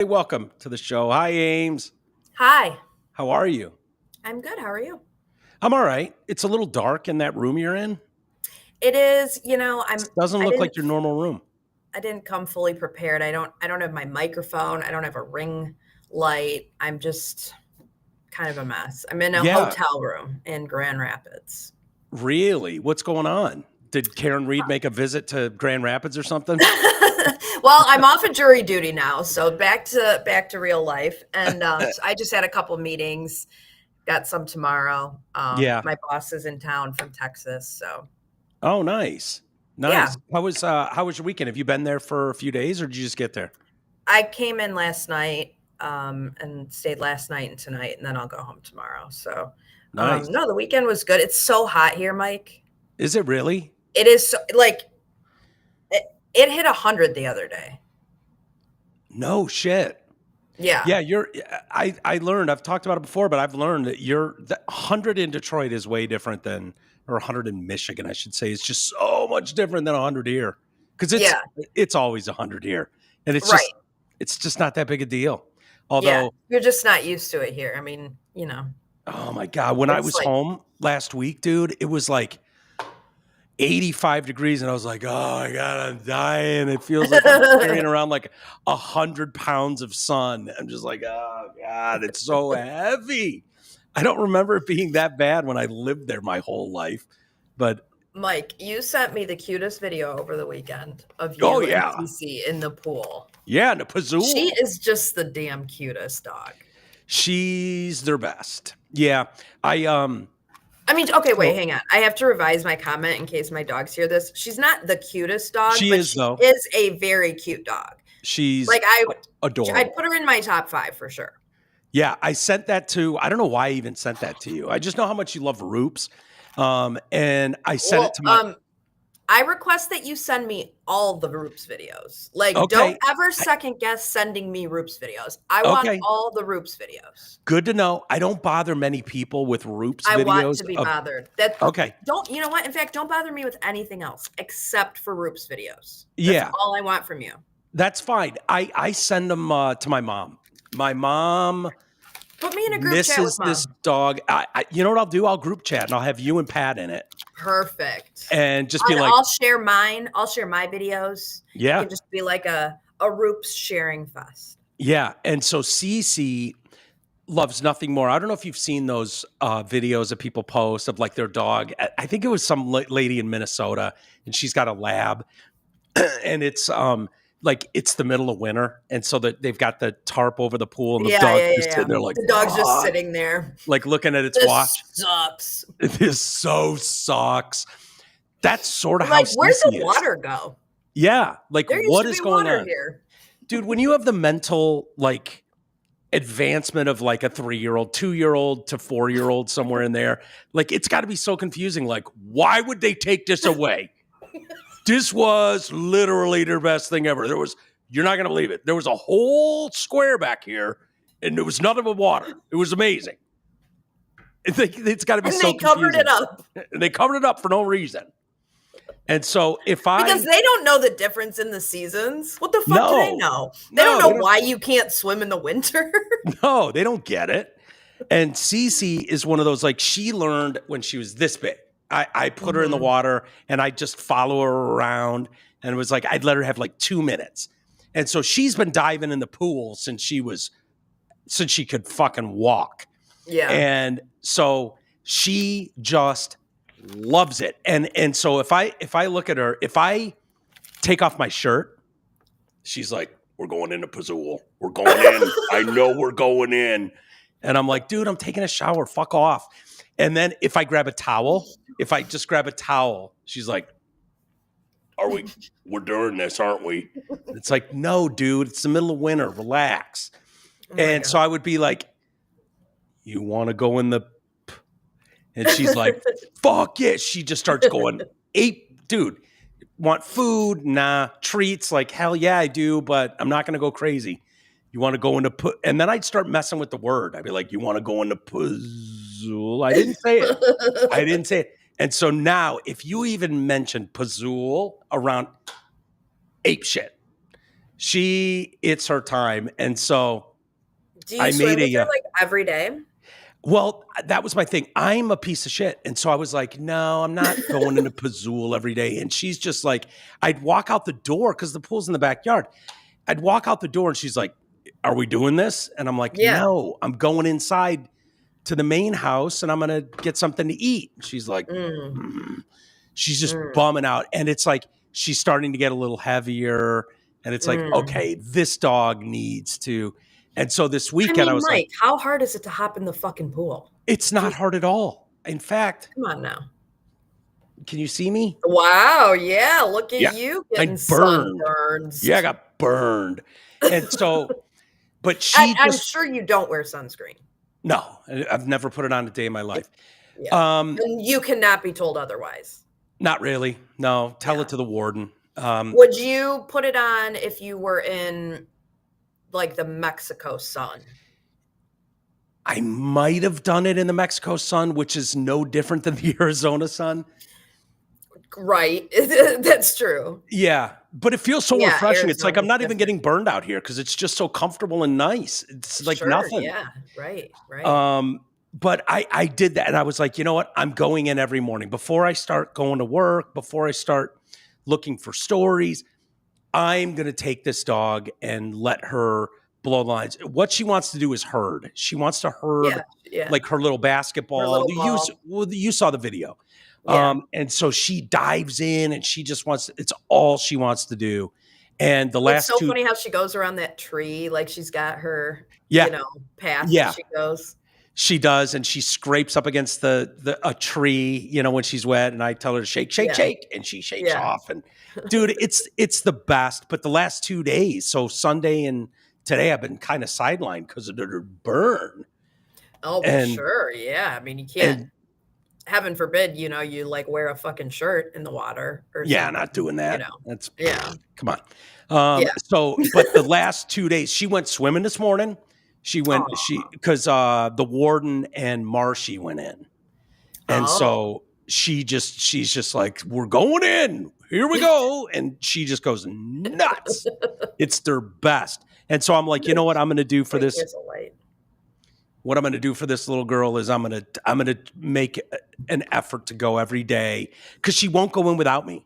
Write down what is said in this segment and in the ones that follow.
Hey, welcome to the show. Hi, Ames. Hi, How are you? I'm good. How are you? I'm all right. It's a little dark in that room you're in. It is, Doesn't I look didn't like your normal room. I didn't come fully prepared. I don't have my microphone. I don't have a ring light. I'm just kind of a mess. I'm in a Yeah, hotel room in Grand Rapids. really. What's going on? Did Karen Reed make a visit to Grand Rapids or something? Well, I'm off of jury duty now, so back to real life. And so I just had a couple meetings. Got some tomorrow. Yeah. My boss is in town from Texas, so Oh, nice. yeah. Nice. How was your weekend? Have you been there for a few days or did you just get there? I came in last night and stayed last night and tonight, and then I'll go home tomorrow. So, Nice. no, the weekend was good. It's so hot here, Mike. Is it really? It is so, like it hit 100 the other day. No shit. Yeah, Yeah, I learned, I've talked about it before, but I've learned that the 100 in Detroit is way different than, or 100 in Michigan, I should say. It's just so much different than 100 here. Because yeah, it's always 100 here. And right. it's just not that big a deal. Yeah, Although, you're just not used to it here. I mean, oh my God, when I it's was like home last week, dude, it was like 85 degrees. And I was like, oh my God, I'm dying. It feels like I'm carrying around like 100 pounds of sun. I'm just like, oh God, it's so heavy. I don't remember it being that bad when I lived there my whole life. But Mike, you sent me the cutest video over the weekend of oh you and yeah. Cece in the pool. Yeah, and a Pazul. She is just the damn cutest dog. She's their best. Yeah. I mean, okay, wait, hang on. I have to revise my comment in case my dogs hear this. She's not the cutest dog, She but is, she though. is a very cute dog. She's Like adorable. I'd put her in my top 5 for sure. Yeah, I sent that to, I don't know why I even sent that to you. I just know how much you love Roops. And I sent it to my. I request that you send me all the Roops videos. Like, Okay. don't ever second guess sending me Roops videos. I want Okay. all the Roops videos. Good to know. I don't bother many people with Roops I videos. want to be bothered. Okay. You know what? In fact, don't bother me with anything else except for Roops videos. That's Yeah. all I want from you. That's fine. I send them to my mom. My mom Put me in a group chat with misses Mom. this dog. You know what I'll do? I'll group chat and I'll have you and Pat in it. Perfect. And just be like, I'll share mine. I'll share my videos. yeah. It can just be like a Roops sharing fest. Yeah. And so Cece loves nothing more. I don't know if you've seen those videos that people post of like their dog. I think it was some lady in Minnesota and she's got a lab and it's like it's the middle of winter. And so that they've got the tarp over the pool and the dog's just sitting there like, the dog's just sitting there. Like looking at its watch. Sucks. This so sucks. That's sort of like, how where'd Cece the is. water go? Yeah. Like There used what to is be going water on here. Dude, when you have the mental like advancement of like a 3-year-old, 2-year-old to 4-year-old somewhere in there, like it's got to be so confusing. Like, why would they take this away? This was literally their best thing ever. You're not going to believe it. There was a whole square back here and there was nothing but water. It was amazing. It's got to be so confusing. And they covered it up. And they covered it up for no reason. And so because they don't know the difference in the seasons. What the fuck do they know? They don't know why you can't swim in the winter. No, they don't get it. And Cece is one of those, like, she learned when she was this big. I put her in the water and I just follow her around. And it was like, I'd let her have like 2 minutes. And so she's been diving in the pool since she could fucking walk. Yeah. And so she just loves it. And so if I look at her, if I take off my shirt, she's like, we're going into Pazul. We're going in. I know we're going in. And I'm like, dude, I'm taking a shower. Fuck off. And then if I just grab a towel, she's like, we're doing this, aren't we? It's like, no, dude, it's the middle of winter. Relax. And so I would be like, you want to go in the, and she's like, fuck it. She just starts going, dude, want food? Nah. Treats? Like, hell yeah, I do, but I'm not going to go crazy. You want to go into and then I'd start messing with the word. I'd be like, you want to go into Pazul? I didn't say it. And so now, if you even mention Pazul around ape shit, It's her time. And so Do you swim with her like every day? Well, that was my thing. I'm a piece of shit. And so I was like, no, I'm not going into Pazul every day. And she's just like, I'd walk out the door because the pool's in the backyard. I'd walk out the door and she's like, are we doing this? And I'm like, no, I'm going inside to the main house and I'm going to get something to eat. She's like, she's just bumming out. And it's like, she's starting to get a little heavier. And it's like, okay, this dog needs to. And so this weekend I was Mike, like, how hard is it to hop in the fucking pool? It's not hard at all. In fact, come on now. Can you see me? Wow. Yeah. Look at you getting sunburns. Yeah, I got burned. And so, but I'm sure you don't wear sunscreen. No, I've never put it on a day in my life. Yeah. And you cannot be told otherwise. Not really. No, tell it to the warden. Would you put it on if you were in like the Mexico sun? I might have done it in the Mexico sun, which is no different than the Arizona sun. Right. That's true. Yeah. But it feels so refreshing. It's like I'm not even getting burned out here because it's just so comfortable and nice. It's like nothing. Yeah. Right. But I did that. And I was like, you know what? I'm going in every morning. Before I start going to work, before I start looking for stories, I'm going to take this dog and let her blow lines. What she wants to do is herd. She wants to herd like her little basketball. Her little you saw the video. Yeah. And so she dives in and she just wants, it's all she wants to do. And the last it's so funny how she goes around that tree. Like she's got her, path that she goes. She does. And she scrapes up against a tree, when she's wet. And I tell her to shake. And she shakes off. And dude, it's the best. But the last 2 days, so Sunday and today, I've been kind of sidelined because of the burn. Oh, for sure. Yeah. I mean, you can't. Heaven forbid, you like wear a fucking shirt in the water. Or something, not doing that. That's come on. So, but the last 2 days, she went swimming this morning. She went, because the warden and Marshy went in. And so she's just like, we're going in. Here we go. And she just goes nuts. It's their best. And so I'm like, you know what I'm going to do for this? What I'm going to do for this little girl is I'm going to make an effort to go every day because she won't go in without me.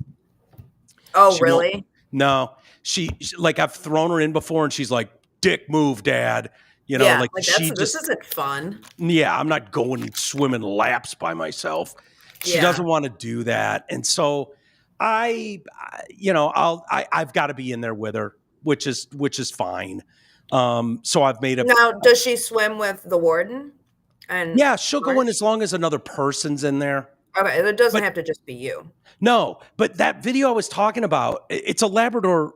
Oh, really? No, she like I've thrown her in before and she's like, dick move, dad. This isn't fun. Yeah. I'm not going swimming laps by myself. She doesn't want to do that. And so I've got to be in there with her, which is fine. So I've made a. Now, does she swim with the warden? And she'll go in as long as another person's in there. Okay, it doesn't have to just be you. No, but that video I was talking about, it's a Labrador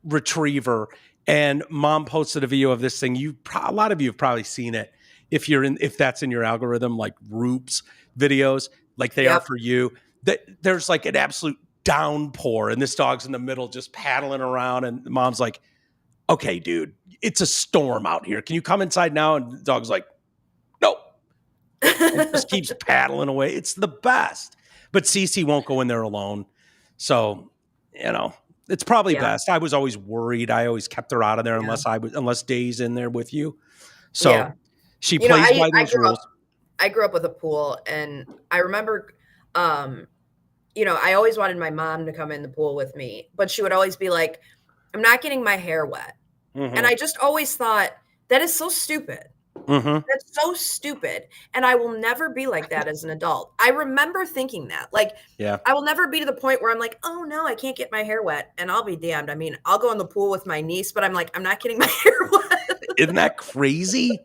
retriever, and Mom posted a video of this thing. A lot of you have probably seen it if that's in your algorithm, like Roop's videos, like they are for you. There's like an absolute downpour, and this dog's in the middle just paddling around, and Mom's like, okay, dude, it's a storm out here. Can you come inside now? And the dog's like, no. It just keeps paddling away. It's the best. But Cece won't go in there alone. So, it's probably best. I was always worried. I always kept her out of there unless Day's in there with you. So she plays by those rules. I grew up with a pool, and I remember, I always wanted my mom to come in the pool with me, but she would always be like, I'm not getting my hair wet. Mm-hmm. And I just always thought, that is so stupid. Mm-hmm. That's so stupid. And I will never be like that as an adult. I remember thinking that. I will never be to the point where I'm like, oh, no, I can't get my hair wet. And I'll be damned. I mean, I'll go in the pool with my niece, but I'm like, I'm not getting my hair wet. Isn't that crazy?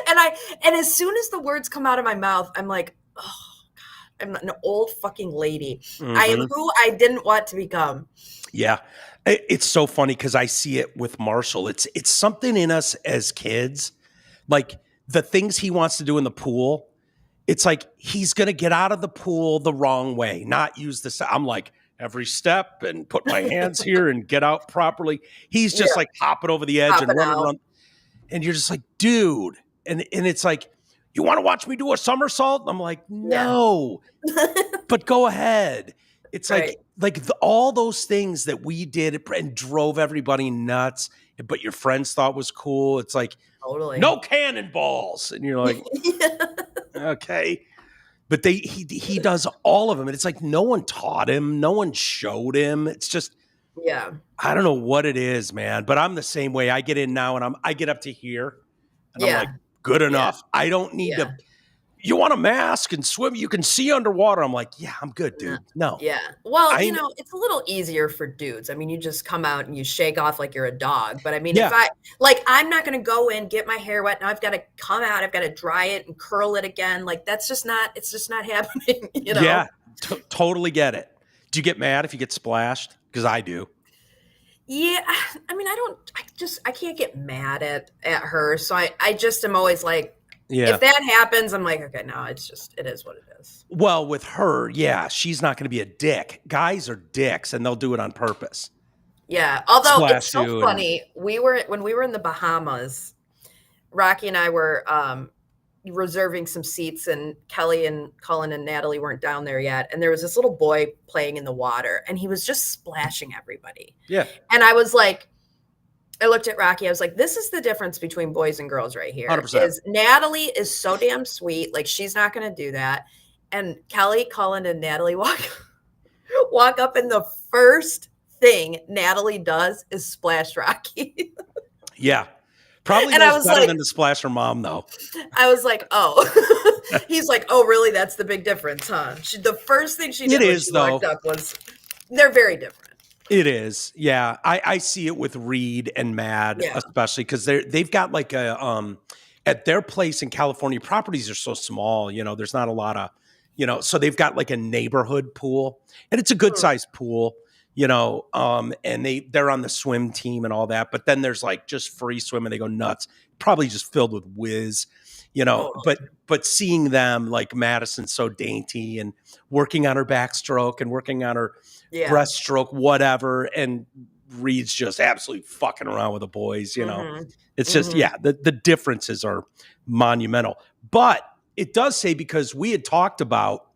And as soon as the words come out of my mouth, I'm like, oh, God, I'm an old fucking lady. Mm-hmm. I am who I didn't want to become. Yeah. It's so funny because I see it with Marshall. It's something in us as kids, like the things he wants to do in the pool. It's like he's going to get out of the pool the wrong way, not use the. I'm like every step and put my hands here and get out properly. He's just like hopping over the edge and running around. And you're just like, dude. And it's like, you want to watch me do a somersault? I'm like, no, but go ahead. It's like like all those things that we did and drove everybody nuts, but your friends thought was cool. It's like, Totally. no cannonballs. And you're like, okay. But he does all of them. And it's like, no one taught him. No one showed him. It's just, yeah. I don't know what it is, man, but I'm the same way. I get in now and I get up to here and I'm like, good enough. I don't need to. You want a mask and swim? You can see underwater. I'm like, yeah, I'm good, dude. No. Yeah. Well, it's a little easier for dudes. I mean, you just come out and you shake off like you're a dog. But I mean, if I'm not going to go in, get my hair wet. Now I've got to come out. I've got to dry it and curl it again. Like it's just not happening. Yeah, totally get it. Do you get mad if you get splashed? Because I do. Yeah. I mean, I can't get mad at her. So I just am always like, if that happens, I'm like, okay, no, it is what it is. Well, with her, she's not going to be a dick. Guys are dicks, and they'll do it on purpose. Yeah, although it's so funny. When we were in the Bahamas, Rocky and I were reserving some seats, and Kelly and Cullen and Natalie weren't down there yet. And there was this little boy playing in the water, and he was just splashing everybody. Yeah. And I was like, I looked at Rocky. I was like, this is the difference between boys and girls right here. 100%. Is Natalie is so damn sweet. Like, she's not going to do that. And Kelly, Cullen, and Natalie walk up, and the first thing Natalie does is splash Rocky. Yeah. Probably knows better than to splash her mom, though. I was like, oh. He's like, oh, really? That's the big difference, huh? The first thing she did when she walked up was, they're very different. It is. Yeah. I see it with Reed and Mad, especially because they've got like at their place in California, properties are so small, there's not a lot of, so they've got like a neighborhood pool, and it's a good sized pool, and they're on the swim team and all that. But then there's like just free swim and they go nuts, probably just filled with whiz, but seeing them, like Madison's so dainty and working on her backstroke and working on her breaststroke, whatever. And Reed's just absolutely fucking around with the boys, It's just, the differences are monumental. But it does say, because we had talked about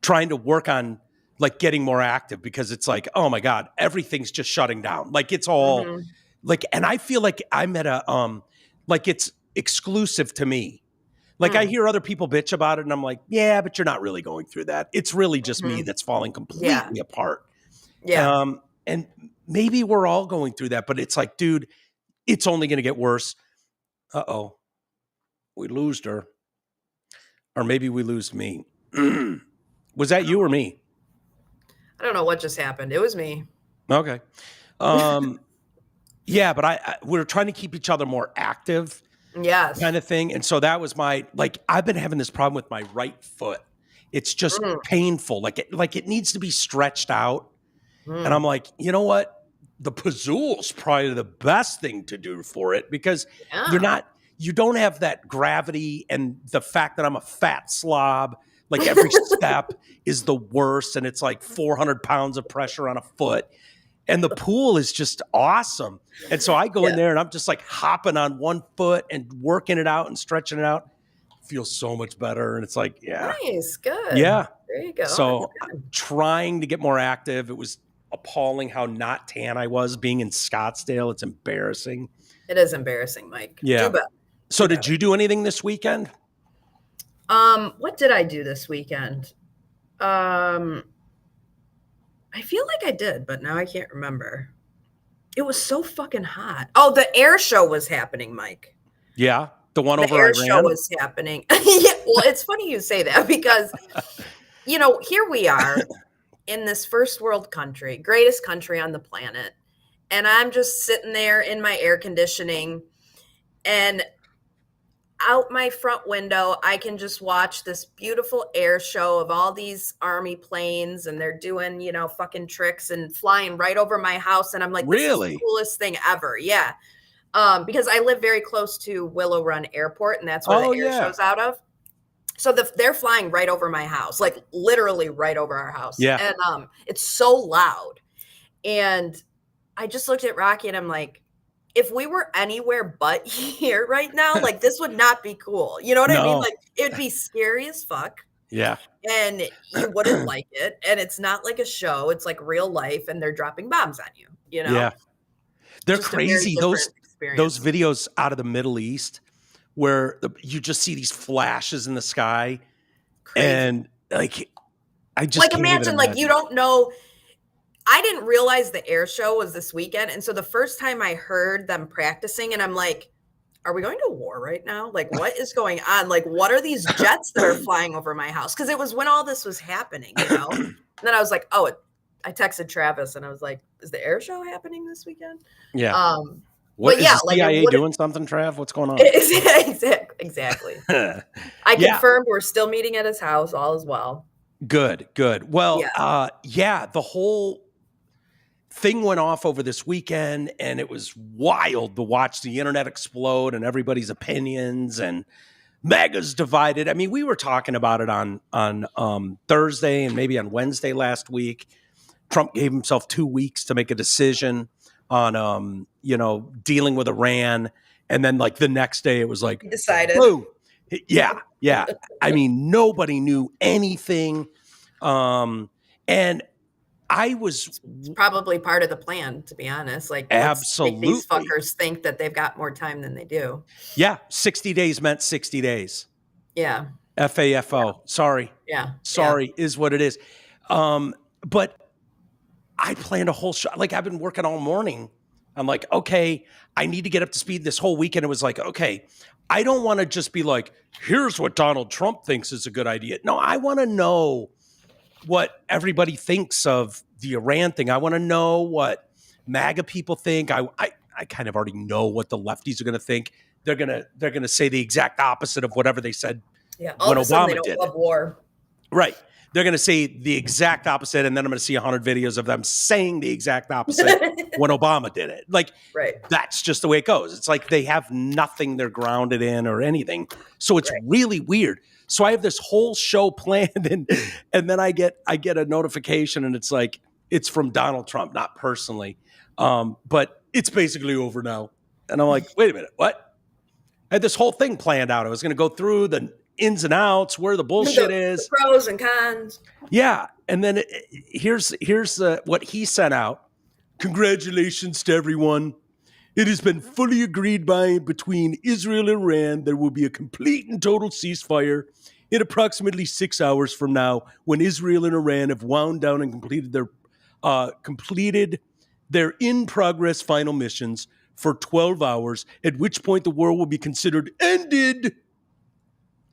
trying to work on like getting more active, because it's like, oh my God, everything's just shutting down. Like it's all like, and I feel like I'm at a, like it's exclusive to me. Like I hear other people bitch about it and I'm like, yeah, but you're not really going through that. It's really just me that's falling completely apart. Yeah. And maybe we're all going through that, but it's like, dude, it's only going to get worse. Uh-oh, we lost her. Or maybe we lose me. Was that you or me? I don't know what just happened. It was me. Okay. Yeah, but we're trying to keep each other more active. Yes. Kind of thing. And so that was I've been having this problem with my right foot. It's just painful. Like it needs to be stretched out. And I'm like, you know what? The Pazzool's probably the best thing to do for it, because you don't have that gravity, and the fact that I'm a fat slob, like every step is the worst. And it's like 400 pounds of pressure on a foot. And the pool is just awesome. And so I go in there and I'm just like hopping on one foot and working it out and stretching it out. Feels so much better. And it's like, nice. Good. Yeah. There you go. So I'm trying to get more active. It was appalling how not tan I was being in Scottsdale. It's embarrassing. It is embarrassing, Mike. Yeah. So did you do anything this weekend? What did I do this weekend? I feel like I did, but now I can't remember. It was so fucking hot. Oh, the air show was happening, Mike. Yeah, the one over Iran. The air show was happening. Yeah, well, it's funny you say that, because, here we are in this first world country, greatest country on the planet, and I'm just sitting there in my air conditioning, and out my front window, I can just watch this beautiful air show of all these army planes, and they're doing, fucking tricks and flying right over my house. And I'm like, this is the coolest thing ever. Yeah. Because I live very close to Willow Run Airport, and that's where the air show's out of. So they're flying right over my house, like literally right over our house. Yeah. And it's so loud. And I just looked at Rocky and I'm like, if we were anywhere but here right now, like this would not be cool. You know what I mean? Like it would be scary as fuck. Yeah. And you wouldn't like it. And it's not like a show. It's like real life, and they're dropping bombs on you, you know? Yeah. They're Just a very crazy. different Those experience. videos out of the Middle East where you just see these flashes in the sky. Crazy. And like, I just like can't imagine, even like, you don't know. I didn't realize the air show was this weekend. And so the first time I heard them practicing, and I'm like, are we going to war right now? Like, what is going on? Like, what are these jets that are flying over my house? Because it was when all this was happening, you know? And then I was like, oh, I texted Travis and I was like, is the air show happening this weekend? Yeah. What is the CIA doing something, Trav? What's going on? Exactly. I confirmed we're still meeting at his house. All is well. Good. Well, the whole thing went off over this weekend, and it was wild to watch the internet explode and everybody's opinions, and MAGA's divided. I mean, we were talking about it on Thursday and maybe on Wednesday last week. Trump gave himself 2 weeks to make a decision on, dealing with Iran. And then like the next day it was like, he decided. Boom. Yeah. I mean, nobody knew anything. And I was it's probably part of the plan, to be honest. Like, absolutely, make these fuckers think that they've got more time than they do. Yeah, 60 days meant 60 days. Yeah, FAFO. Yeah. Sorry is what it is. But I planned a whole show. Like, I've been working all morning. I'm like, okay, I need to get up to speed this whole weekend. It was like, okay, I don't want to just be like, here's what Donald Trump thinks is a good idea. No, I want to know what everybody thinks of the Iran thing. I want to know what MAGA people think. I kind of already know what the lefties are going to think. They're gonna say the exact opposite of whatever they said when Obama did. Love war. Right. They're going to say the exact opposite, and then I'm going to see 100 videos of them saying the exact opposite when Obama did it. Like, That's just the way it goes. It's like they have nothing they're grounded in or anything. So it's really weird. So I have this whole show planned, and then I get a notification, and it's like, it's from Donald Trump, not personally. But it's basically over now. And I'm like, wait a minute, what? I had this whole thing planned out. I was going to go through the ins and outs, where the bullshit is, the pros and cons. Yeah, and then here's what he sent out. Congratulations to everyone. It has been fully agreed between Israel and Iran there will be a complete and total ceasefire in approximately 6 hours from now, when Israel and Iran have wound down and completed their in-progress final missions for 12 hours, at which point the war will be considered ended.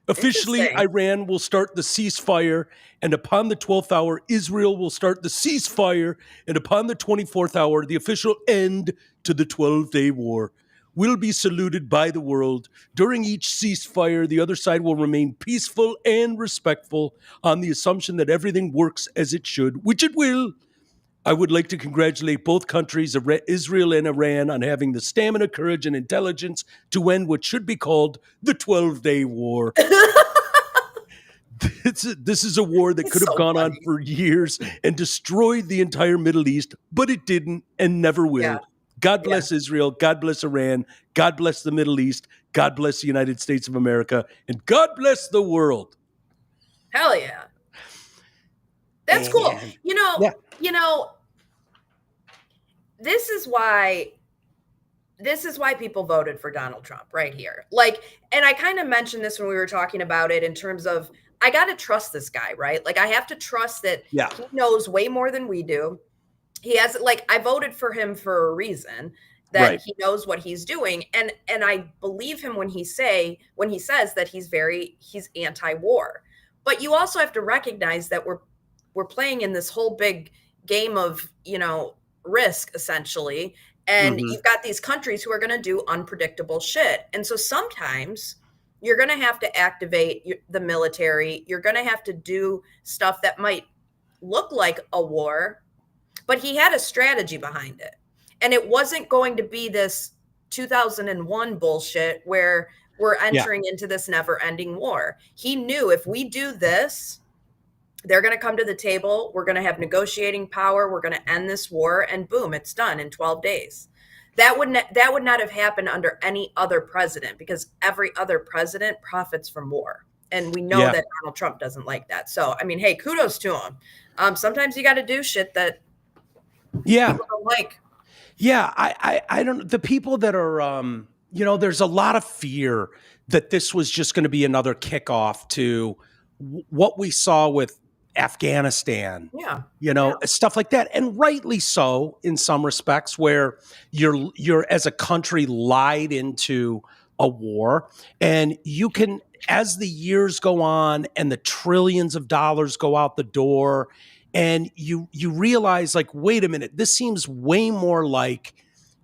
Officially, Iran will start the ceasefire, and upon the 12th hour, Israel will start the ceasefire, and upon the 24th hour, the official end to the 12-day war will be saluted by the world. During each ceasefire, the other side will remain peaceful and respectful on the assumption that everything works as it should, which it will. I would like to congratulate both countries, Israel and Iran, on having the stamina, courage, and intelligence to end what should be called the 12-day war. This is a war that could have gone on for years and destroyed the entire Middle East, but it didn't and never will. Yeah. God bless Israel. God bless Iran. God bless the Middle East. God bless the United States of America. And God bless the world. Hell yeah. That's cool. You know, this is why people voted for Donald Trump right here. Like, and I kind of mentioned this when we were talking about it in terms of, I got to trust this guy, right? Like, I have to trust that he knows way more than we do. He has, like, I voted for him for a reason, that he knows what he's doing. And I believe him when he says that he's anti-war. But you also have to recognize that we're playing in this whole big game of, risk, essentially. And you've got these countries who are going to do unpredictable shit. And so sometimes you're going to have to activate the military. You're going to have to do stuff that might look like a war, but he had a strategy behind it. And it wasn't going to be this 2001 bullshit where we're entering into this never-ending war. He knew if we do this, they're going to come to the table. We're going to have negotiating power. We're going to end this war, and boom, it's done in 12 days. That would not have happened under any other president, because every other president profits from war. And we know that Donald Trump doesn't like that. So, I mean, hey, kudos to him. Sometimes you got to do shit that people don't like. Yeah, I don't. The people that are, there's a lot of fear that this was just going to be another kickoff to what we saw with Afghanistan. Stuff like that, and rightly so in some respects, where you're as a country lied into a war, and you can, as the years go on and the trillions of dollars go out the door, and you realize, like, wait a minute, this seems way more like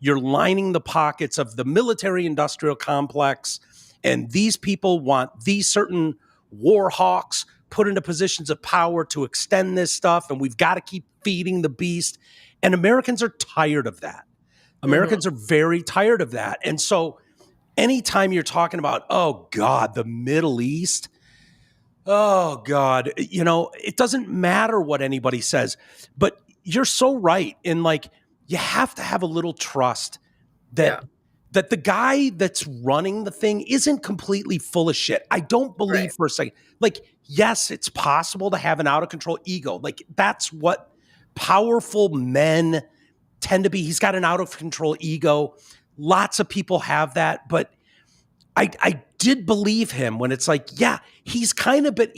you're lining the pockets of the military industrial complex, and these people want these certain war hawks put into positions of power to extend this stuff, and we've got to keep feeding the beast. And Americans are tired of that. Americans are very tired of that. And so anytime you're talking about, oh God, the Middle East, oh God, it doesn't matter what anybody says, but you're so right in, like, you have to have a little trust that the guy that's running the thing isn't completely full of shit. I don't believe for a second, like, yes, it's possible to have an out of control ego. Like, that's what powerful men tend to be. He's got an out of control ego. Lots of people have that, but I did believe him when it's like, yeah, he's kind of, but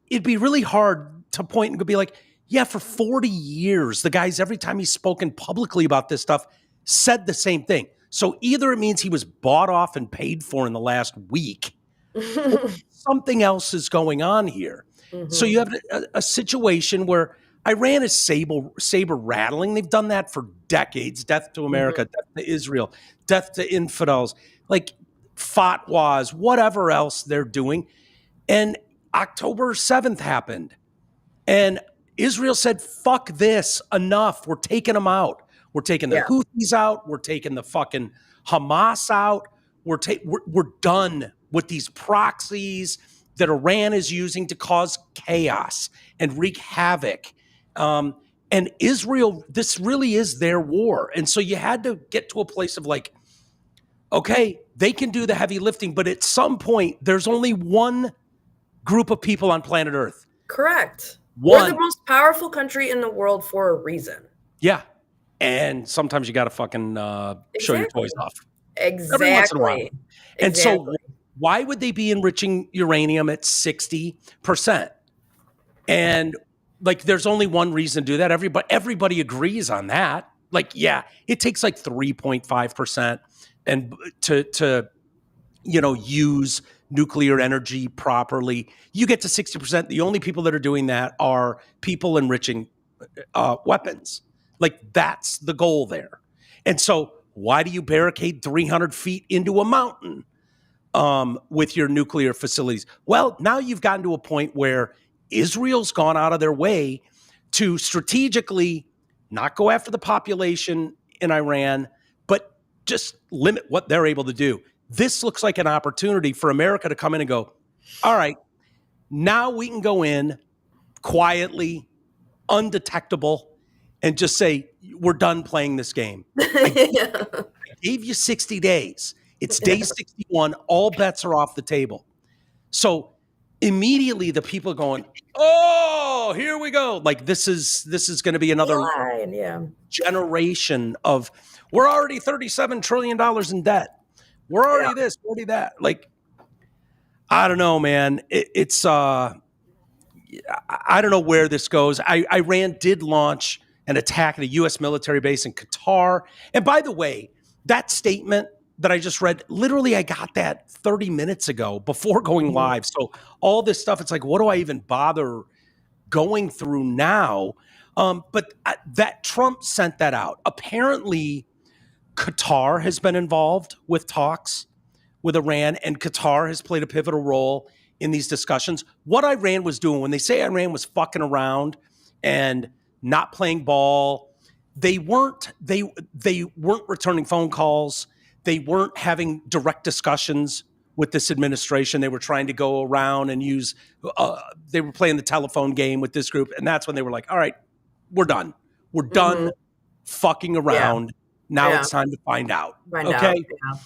it'd be really hard to point and be like, yeah, for 40 years, the guy's, every time he's spoken publicly about this stuff, said the same thing. So either it means he was bought off and paid for in the last week, or something else is going on here. So you have a situation where Iran is saber rattling. They've done that for decades. Death to America, death to Israel, death to infidels, like fatwas, whatever else they're doing. And October 7th happened. And Israel said, fuck this, enough. We're taking them out. We're taking the Houthis out. We're taking the fucking Hamas out. We're done with these proxies that Iran is using to cause chaos and wreak havoc. And Israel, this really is their war. And so you had to get to a place of, like, okay, they can do the heavy lifting, but at some point, there's only one group of people on planet Earth. Correct. We're the most powerful country in the world for a reason. Yeah. And sometimes you got to fucking show your toys off. Exactly. Every once in a while. And so why would they be enriching uranium at 60%? And, like, there's only one reason to do that. Everybody agrees on that. Like, yeah, it takes like 3.5% and to use nuclear energy properly. You get to 60%. The only people that are doing that are people enriching weapons. Like, that's the goal there. And so why do you barricade 300 feet into a mountain with your nuclear facilities? Well, now you've gotten to a point where Israel's gone out of their way to strategically not go after the population in Iran, but just limit what they're able to do. This looks like an opportunity for America to come in and go, all right, now we can go in quietly, undetectable, and just say, we're done playing this game. I gave you 60 days. It's day 61. All bets are off the table. So immediately the people are going, oh, here we go. Like, this is going to be another generation of, we're already $37 trillion in debt. We're already this, already that. Like, I don't know, man. It's I don't know where this goes. Iran did launch an attack at a U.S. military base in Qatar. And by the way, that statement that I just read, literally I got that 30 minutes ago before going live. So all this stuff, it's like, what do I even bother going through now? But that Trump sent that out. Apparently, Qatar has been involved with talks with Iran, and Qatar has played a pivotal role in these discussions. What Iran was doing, when they say Iran was fucking around and not playing ball, they weren't returning phone calls. They weren't having direct discussions with this administration. They were trying to go around and use, they were playing the telephone game with this group. And that's when they were like, all right, we're done. We're done fucking around. Yeah. Now it's time to find out. Okay. Yeah.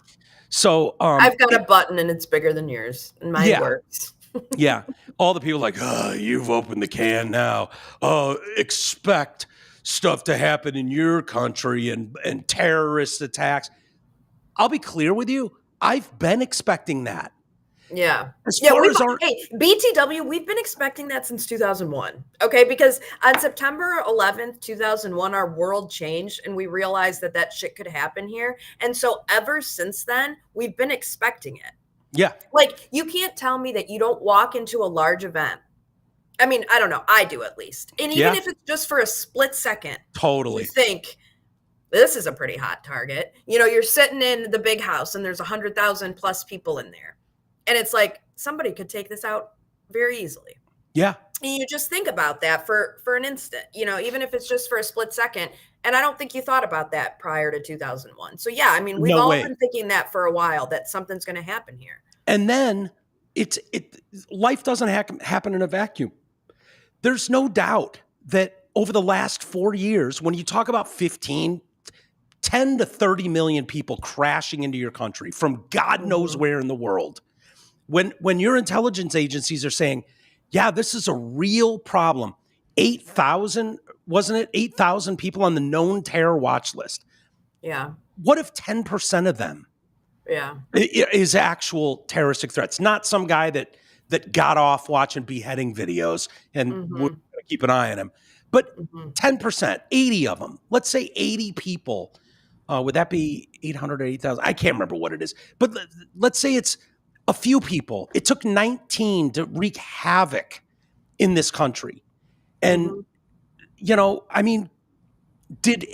So I've got a button and it's bigger than yours, and mine works. Yeah. All the people like, oh, you've opened the can now. Oh, expect stuff to happen in your country and terrorist attacks. I'll be clear with you. I've been expecting that. Yeah. As far as our BTW, we've been expecting that since 2001. Okay. Because on September 11th, 2001, our world changed and we realized that shit could happen here. And so ever since then, we've been expecting it. Yeah. Like, you can't tell me that you don't walk into a large event. I mean, I don't know. I do, at least. And even if it's just for a split second. Totally. You think, this is a pretty hot target. You know, you're sitting in the big house and there's 100,000 plus people in there. And it's like, somebody could take this out very easily. Yeah. And you just think about that for an instant, you know, even if it's just for a split second. And I don't think you thought about that prior to 2001. So, yeah, I mean, we've all been thinking that for a while, that something's going to happen here. And then life doesn't happen in a vacuum. There's no doubt that over the last 4 years, when you talk about 10 to 30 million people crashing into your country from God knows where in the world, when your intelligence agencies are saying, yeah, this is a real problem. 8,000, wasn't it? 8,000 people on the known terror watch list. Yeah. What if 10% of them is actual terroristic threats? Not some guy that got off watching beheading videos and we're going to keep an eye on him. But 10%, 80 of them. Let's say 80 people. Would that be 800 or 8,000? I can't remember what it is. But let's say it's a few people. It took 19 to wreak havoc in this country. And, you know, I mean, did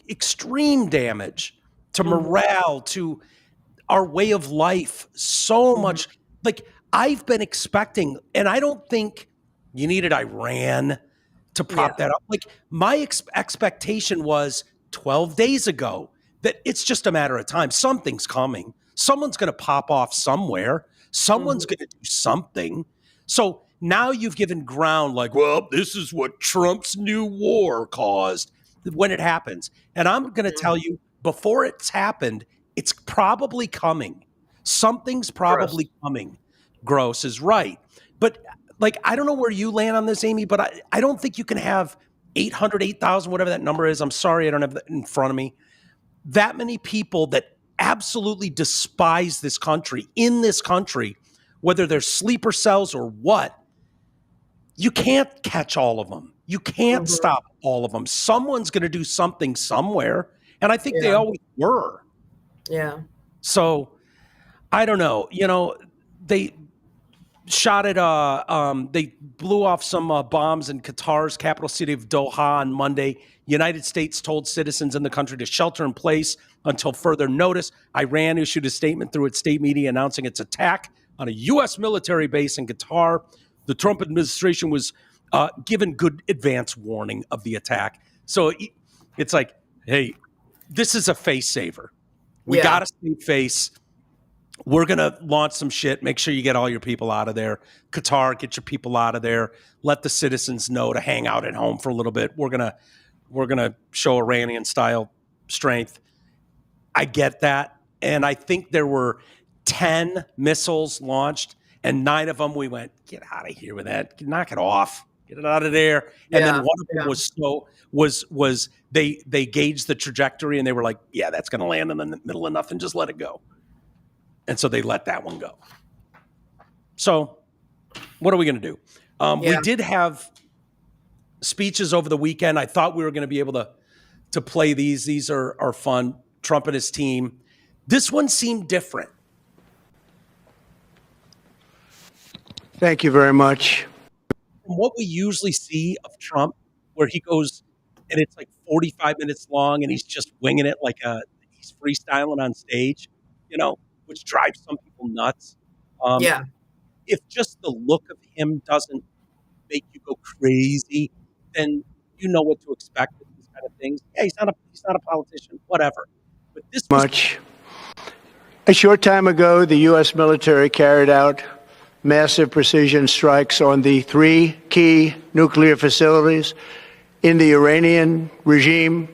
extreme damage to morale, to our way of life, so much. Like, I've been expecting, and I don't think you needed Iran to prop that up. Like, my expectation was 12 days ago that it's just a matter of time. Something's coming. Someone's going to pop off somewhere. Someone's going to do something. So now you've given ground like, well, this is what Trump's new war caused when it happens. And I'm going to tell you, before it's happened, it's probably coming. Something's probably coming. Gross is right. But like, I don't know where you land on this, Amy, but I don't think you can have 800, 8,000, whatever that number is. I'm sorry, I don't have that in front of me. That many people that absolutely despise this country, in this country, whether they're sleeper cells or what, you can't catch all of them. You can't stop all of them. Someone's going to do something somewhere. And I think they always were. Yeah. So I don't know. You know, they shot at, they blew off some bombs in Qatar's capital city of Doha on Monday. United States told citizens in the country to shelter in place until further notice. Iran issued a statement through its state media announcing its attack on a U.S. military base in Qatar. The Trump administration was given good advance warning of the attack. So it's like, hey, this is a face saver. We got to save face. We're going to launch some shit. Make sure you get all your people out of there. Qatar, get your people out of there. Let the citizens know to hang out at home for a little bit. We're going to show Iranian style strength. I get that. And I think there were 10 missiles launched, and 9 of them we went, get out of here with that. Knock it off. Get it out of there. And then one of them was they gauged the trajectory and they were like, yeah, that's going to land in the middle of nothing. Just let it go. And so they let that one go. So what are we going to do? We did have speeches over the weekend. I thought we were going to be able to play these. These are fun. Trump and his team. This one seemed different. Thank you very much. From what we usually see of Trump, where he goes and it's like 45 minutes long and he's just winging it like he's freestyling on stage, you know, which drives some people nuts. If just the look of him doesn't make you go crazy, then you know what to expect with these kind of things. Yeah, he's not a politician, whatever. But this much. A short time ago, the U.S. military carried out massive precision strikes on the 3 key nuclear facilities in the Iranian regime,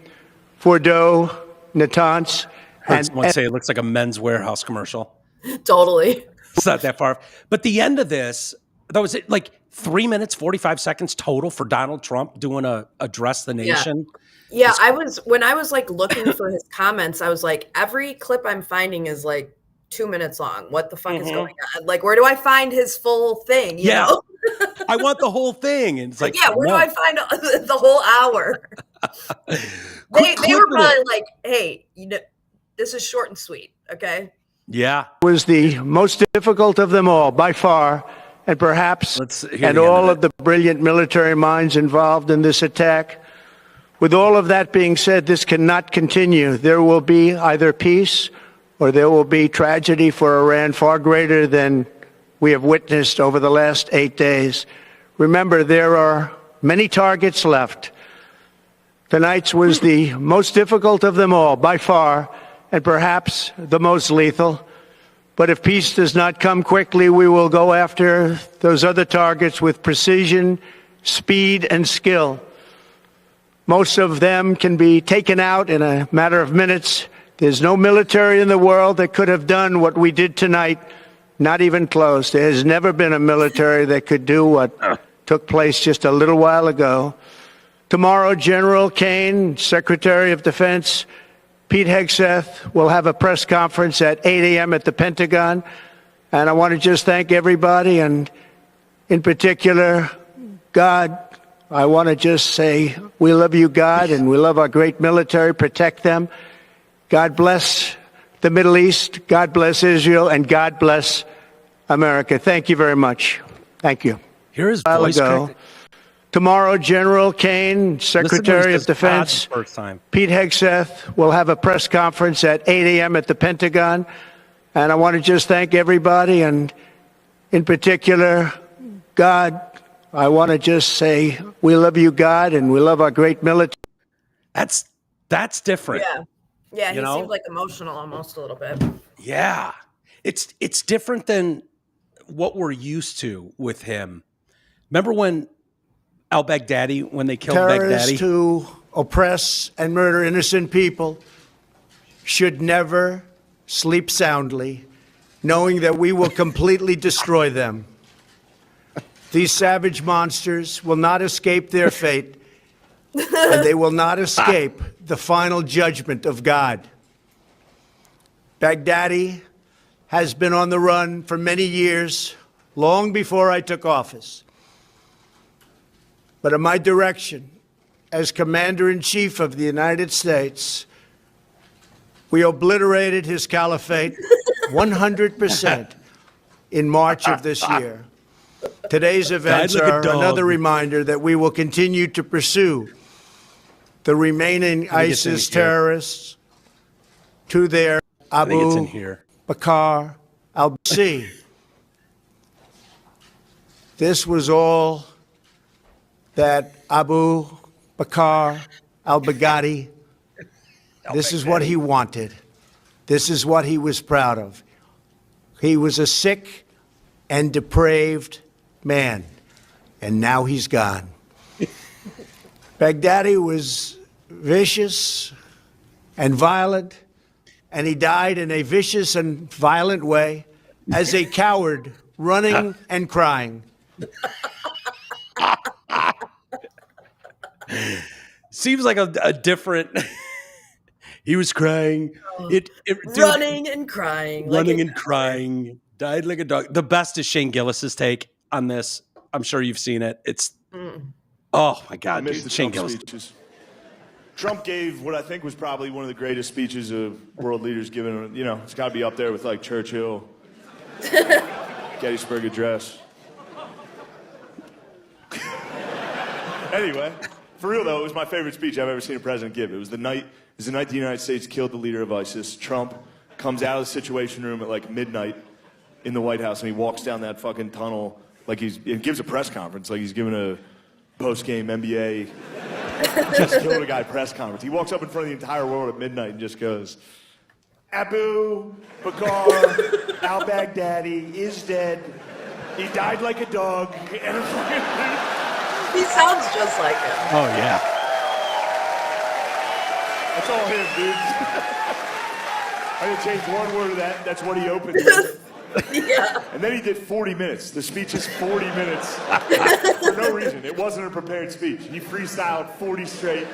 Fordow, Natanz. I heard someone say it looks like a Men's Warehouse commercial. Totally. It's not that far. But the end of this, That was it. Like 3 minutes, 45 seconds total for Donald Trump doing a address the nation. Yeah, when I was like looking for his comments, I was like, every clip I'm finding is like 2 minutes long. What the fuck is going on? Like, where do I find his full thing? You know? I want the whole thing. And it's like, where do I find the whole hour? they were probably like, hey, this is short and sweet. Okay. Yeah. It was the most difficult of them all by far. And perhaps, and all of the brilliant military minds involved in this attack. With all of that being said, this cannot continue. There will be either peace or there will be tragedy for Iran far greater than we have witnessed over the last 8 days. Remember, there are many targets left. Tonight's was the most difficult of them all, by far, and perhaps the most lethal. But if peace does not come quickly, we will go after those other targets with precision, speed, and skill. Most of them can be taken out in a matter of minutes. There's no military in the world that could have done what we did tonight, not even close. There has never been a military that could do what took place just a little while ago. Tomorrow, General Kane, Secretary of Defense, Pete Hegseth will have a press conference at 8 a.m. at the Pentagon. And I want to just thank everybody, and in particular, God. I want to just say we love you, God, and we love our great military. Protect them. God bless the Middle East. God bless Israel, and God bless America. Thank you very much. Thank you. Here is voice crack. Tomorrow, General Kane, Secretary of Defense, Pete Hegseth will have a press conference at 8 a.m. at the Pentagon. And I want to just thank everybody, and in particular, God. I want to just say we love you, God, and we love our great military. That's different. Yeah, he seemed like emotional almost a little bit. Yeah. It's different than what we're used to with him. Remember when al-Baghdadi, when they killed Terrorists Baghdadi? Who oppress and murder innocent people should never sleep soundly, knowing that we will completely destroy them. These savage monsters will not escape their fate, and they will not escape the final judgment of God. Baghdadi has been on the run for many years, long before I took office. But at my direction, as Commander-in-Chief of the United States, we obliterated his caliphate 100% in March of this year. Today's events are another reminder that we will continue to pursue the remaining ISIS terrorists to their Abu Bakr al-Baghdadi. This was all that Abu Bakr al-Baghdadi, this is what he wanted. This is what he was proud of. He was a sick and depraved man, and now he's gone. Baghdadi was vicious and violent, and he died in a vicious and violent way as a coward, running and crying. Seems like a different. He was crying. Running and crying. Running and crying. Died like a dog. The best is Shane Gillis's take on this. I'm sure you've seen it. It's oh my God, dude. Shane Gillis. Speeches. Trump gave what I think was probably one of the greatest speeches of world leaders given. You know, it's got to be up there with like Churchill, Gettysburg Address. Anyway, for real though, it was my favorite speech I've ever seen a president give. It was the night the United States killed the leader of ISIS. Trump comes out of the Situation Room at like midnight in the White House, and he walks down that fucking tunnel like he gives a press conference, like he's giving a post-game NBA just killed a guy press conference. He walks up in front of the entire world at midnight and just goes, Abu Bakr al-Baghdadi is dead. He died like a dog. He sounds just like him. Oh, yeah. That's all him, dude. I'm going to change one word of that. That's what he opened with. Yeah. And then he did 40 minutes. The speech is 40 minutes for no reason. It wasn't a prepared speech. He freestyled 40 straight.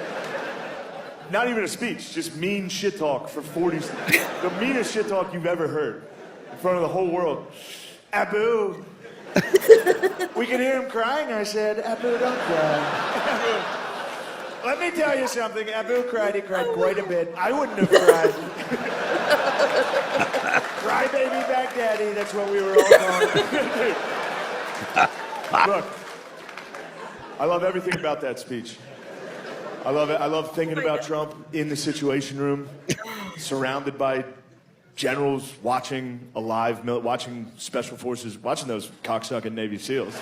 Not even a speech, just mean shit talk for 40. The meanest shit talk you've ever heard in front of the whole world. Abu. We can hear him crying. I said, Abu, don't cry. Let me tell you something. Abu cried. He cried quite a bit. I wouldn't have cried. Cry baby Baghdadi. That's what we were all calling. Look, I love everything about that speech. I love it. I love thinking about Trump in the Situation Room, surrounded by generals watching watching special forces, watching those cocksucking Navy SEALs.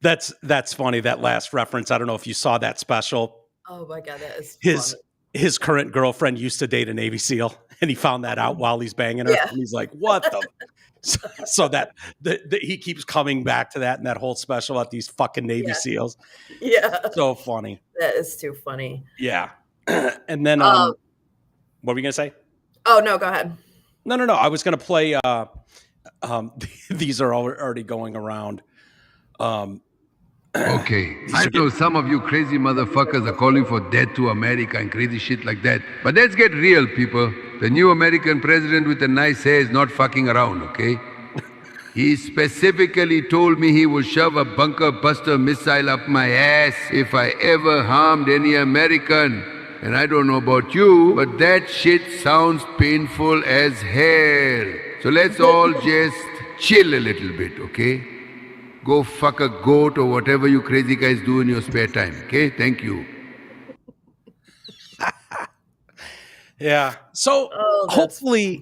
That's funny. That last reference. I don't know if you saw that special. Oh my God, that is his current girlfriend used to date a Navy SEAL, and he found that out while he's banging her. Yeah. And he's like, "What the?" So that he keeps coming back to that in that whole special at these fucking Navy SEAls. Yeah, so funny. That is too funny. Yeah, and then what were you gonna say? Oh no, go ahead. No. I was gonna play. These are already going around. Okay, I know some of you crazy motherfuckers are calling for death to America and crazy shit like that. But let's get real, people. The new American president with the nice hair is not fucking around, okay? He specifically told me he will shove a bunker buster missile up my ass if I ever harmed any American. And I don't know about you, but that shit sounds painful as hell. So let's all just chill a little bit, okay? Go fuck a goat or whatever you crazy guys do in your spare time, okay? Thank you. Yeah. So hopefully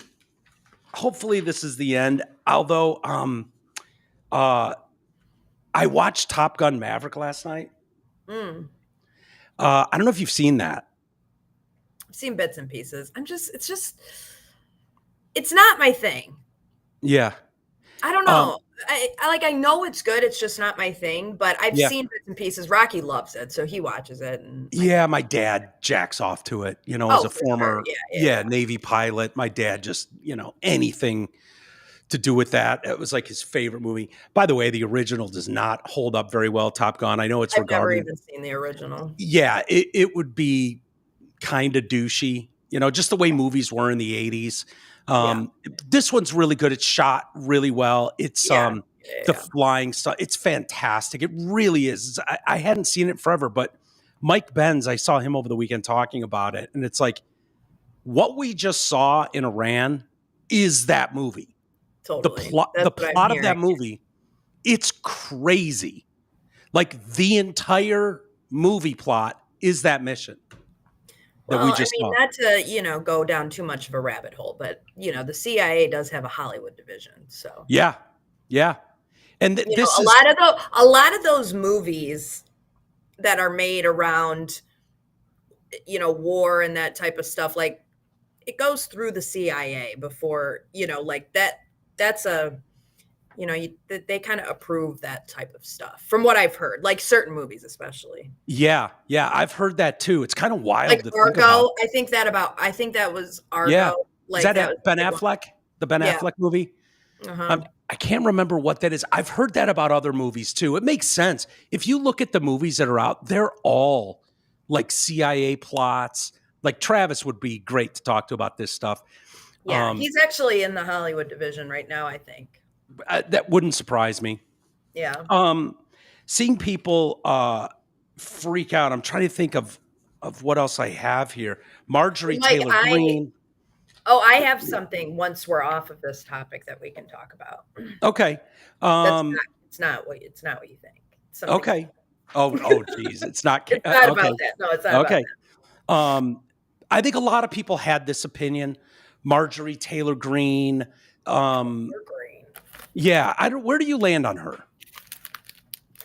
this is the end. Although I watched Top Gun Maverick last night. I don't know if you've seen that. I've seen bits and pieces. It's not my thing. Yeah. I don't know. I know it's good. It's just not my thing, but I've seen bits and pieces. Rocky loves it, so he watches it. And my dad jacks off to it, as a former Navy pilot. My dad just, anything to do with that. It was like his favorite movie. By the way, the original does not hold up very well, Top Gun. I know it's I've never even seen the original. Yeah, it would be kind of douchey, just the way movies were in the 80s. This one's really good. It's shot really well. It's the flying stuff. It's fantastic. It really is. I hadn't seen it forever, but Mike Benz, I saw him over the weekend talking about it. And it's like, what we just saw in Iran is that movie. Totally. The plot of that movie, it's crazy. Like the entire movie plot is that mission. Not to, go down too much of a rabbit hole, but, the CIA does have a Hollywood division. So yeah. And a lot of those movies that are made around, war and that type of stuff, like it goes through the CIA before, that's a, they kind of approve that type of stuff from what I've heard, like certain movies, especially. Yeah. I've heard that too. It's kind of wild. Like to Argo. I think that was Argo. Yeah. Like, is that Ben Affleck? The Ben Affleck movie? Uh-huh. I can't remember what that is. I've heard that about other movies too. It makes sense. If you look at the movies that are out, they're all like CIA plots. Like Travis would be great to talk to about this stuff. Yeah, he's actually in the Hollywood division right now, I think. That wouldn't surprise me. Yeah. Seeing people freak out. I'm trying to think of what else I have here. Marjorie Taylor Greene. Oh, I have something once we're off of this topic that we can talk about. Okay. It's not what you think. Okay. Oh, geez. It's not. It's not about that. No, it's not about that. I think a lot of people had this opinion. Marjorie Taylor Greene. Yeah. Where do you land on her?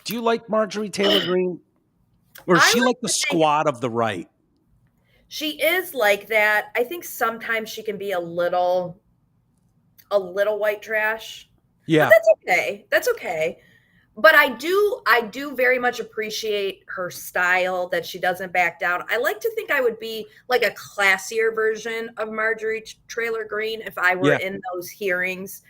Do you like Marjorie Taylor Greene? Or is she like the squad of the right? She is like that. I think sometimes she can be a little white trash. Yeah. But that's okay. But I do very much appreciate her style, that she doesn't back down. I like to think I would be like a classier version of Marjorie Taylor Greene if I were in those hearings.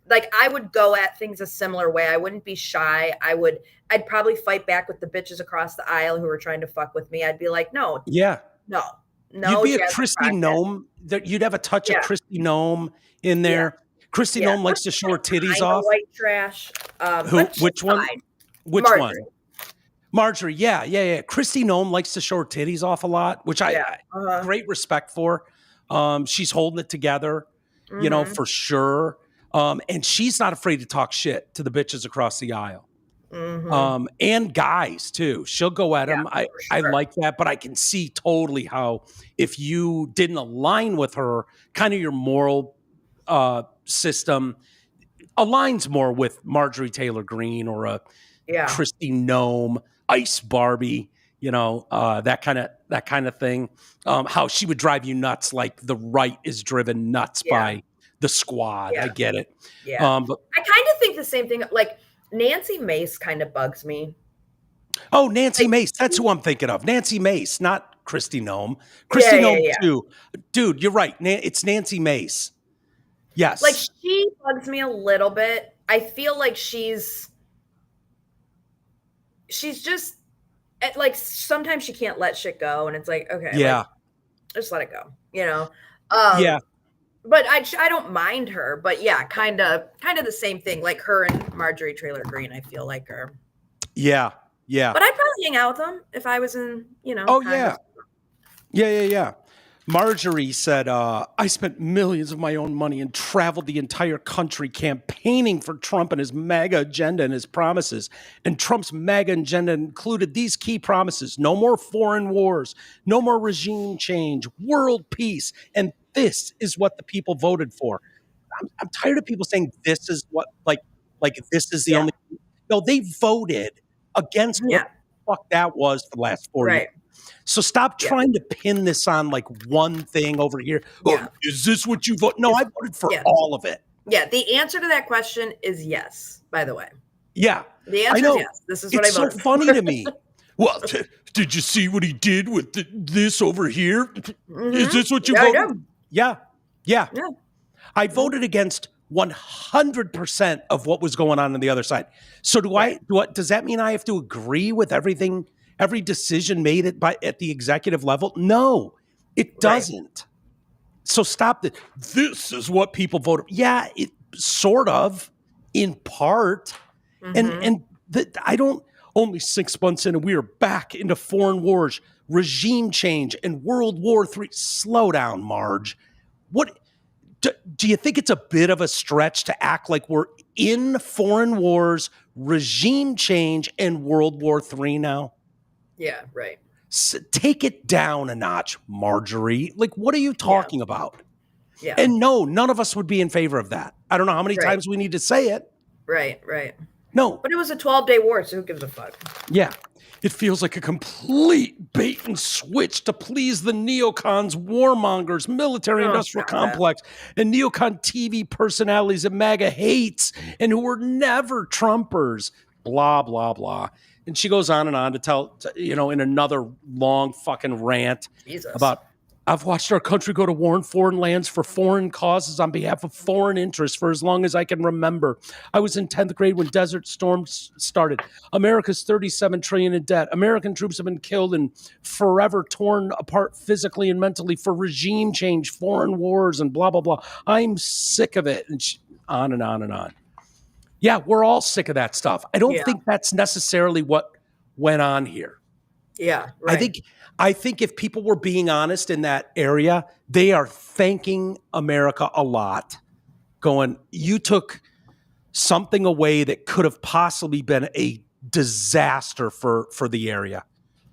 Like, I would go at things a similar way. I wouldn't be shy. I'd probably fight back with the bitches across the aisle who were trying to fuck with me. I'd be like, no. You'd be a Kristi Noem. You'd have a touch of Kristi Noem in there. Kristi Noem likes to show her titties off. White trash. Which one? Fine. Which one? Marjorie. Yeah. Kristi Noem likes to show her titties off a lot, which I great respect for. She's holding it together, you know, for sure. And she's not afraid to talk shit to the bitches across the aisle. And guys too. She'll go at them. I like that, but I can see totally how if you didn't align with her, kind of your moral system aligns more with Marjorie Taylor Greene or a Kristi Noem, Ice Barbie, you know, that kind of thing. How she would drive you nuts, like the right is driven nuts by the squad. I get it. But I kind of think the same thing. Like, Nancy Mace kind of bugs me. Oh, Nancy Mace. That's who I'm thinking of. Nancy Mace, not Kristi Noem. Kristi Noem too. Dude, you're right. It's Nancy Mace. Yes. Like, she bugs me a little bit. I feel like she's just like, sometimes she can't let shit go, and it's like, okay, like, just let it go, you know? But I don't mind her, but kind of the same thing. Like, her and Marjorie Taylor Greene, I feel like her. Yeah. But I'd probably hang out with them if I was in, you know. Oh, yeah. Marjorie said, I spent millions of my own money and traveled the entire country campaigning for Trump and his MAGA agenda and his promises. And Trump's MAGA agenda included these key promises: no more foreign wars, no more regime change, world peace. And this is what the people voted for. I'm tired of people saying this is what, like this is the only. No, they voted against what the fuck that was for the last 4 years. So stop trying to pin this on like one thing over here. Oh, is this what you vote? No, I voted for all of it. Yeah, the answer to that question is yes, by the way. Yeah. The answer is yes. This is what I voted for. It's so funny to me. Well, did you see what he did with this over here? Is this what you voted? Yeah. I voted against 100% of what was going on the other side. So does that mean I have to agree with everything, every decision made at the executive level? No, it doesn't. So stop it. This is what people voted. Yeah, it sort of, in part. And I don't, only 6 months in and we are back into foreign wars, regime change, and World War III. Slow down, Marge. What do you think it's a bit of a stretch to act like we're in foreign wars, regime change, and World War III now? Yeah, right. So take it down a notch, Marjorie. Like, what are you talking about? Yeah. And no, none of us would be in favor of that. I don't know how many times we need to say it. Right. No. But it was a 12-day war, so who gives a fuck? Yeah. It feels like a complete bait and switch to please the neocons, warmongers, military-industrial complex, and neocon TV personalities that MAGA hates and who were never Trumpers. Blah, blah, blah. And she goes on and on to tell, in another long fucking rant about, I've watched our country go to war in foreign lands for foreign causes on behalf of foreign interests for as long as I can remember. I was in 10th grade when Desert Storm started. America's $37 trillion in debt. American troops have been killed and forever torn apart physically and mentally for regime change, foreign wars, and blah, blah, blah. I'm sick of it. And on and on and on. Yeah, we're all sick of that stuff. I don't think that's necessarily what went on here. Yeah, right. I think if people were being honest in that area, they are thanking America a lot, going, you took something away that could have possibly been a disaster for the area,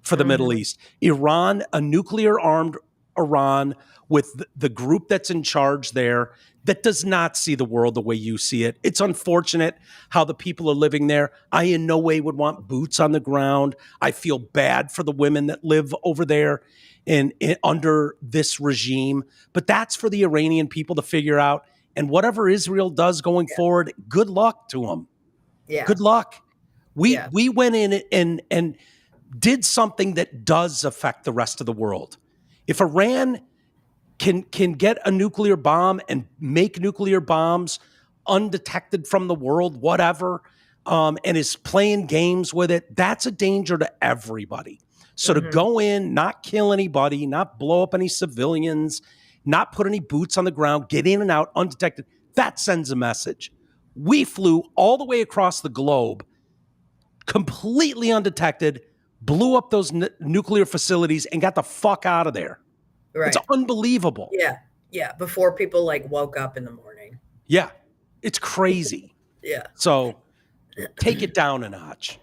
for the Middle East. Iran, a nuclear-armed Iran with the group that's in charge there that does not see the world the way you see it. It's unfortunate how the people are living there. I in no way would want boots on the ground. I feel bad for the women that live over there in under this regime. But that's for the Iranian people to figure out. And whatever Israel does going forward, good luck to them. Yeah. Good luck. We went in and did something that does affect the rest of the world. If Iran can get a nuclear bomb and make nuclear bombs undetected from the world, whatever, and is playing games with it, that's a danger to everybody. So to go in, not kill anybody, not blow up any civilians, not put any boots on the ground, get in and out undetected, that sends a message. We flew all the way across the globe, completely undetected, blew up those nuclear facilities and got the fuck out of there. Right. It's unbelievable. Yeah. Yeah. Before people like woke up in the morning. Yeah. It's crazy. Yeah. So take it down a notch.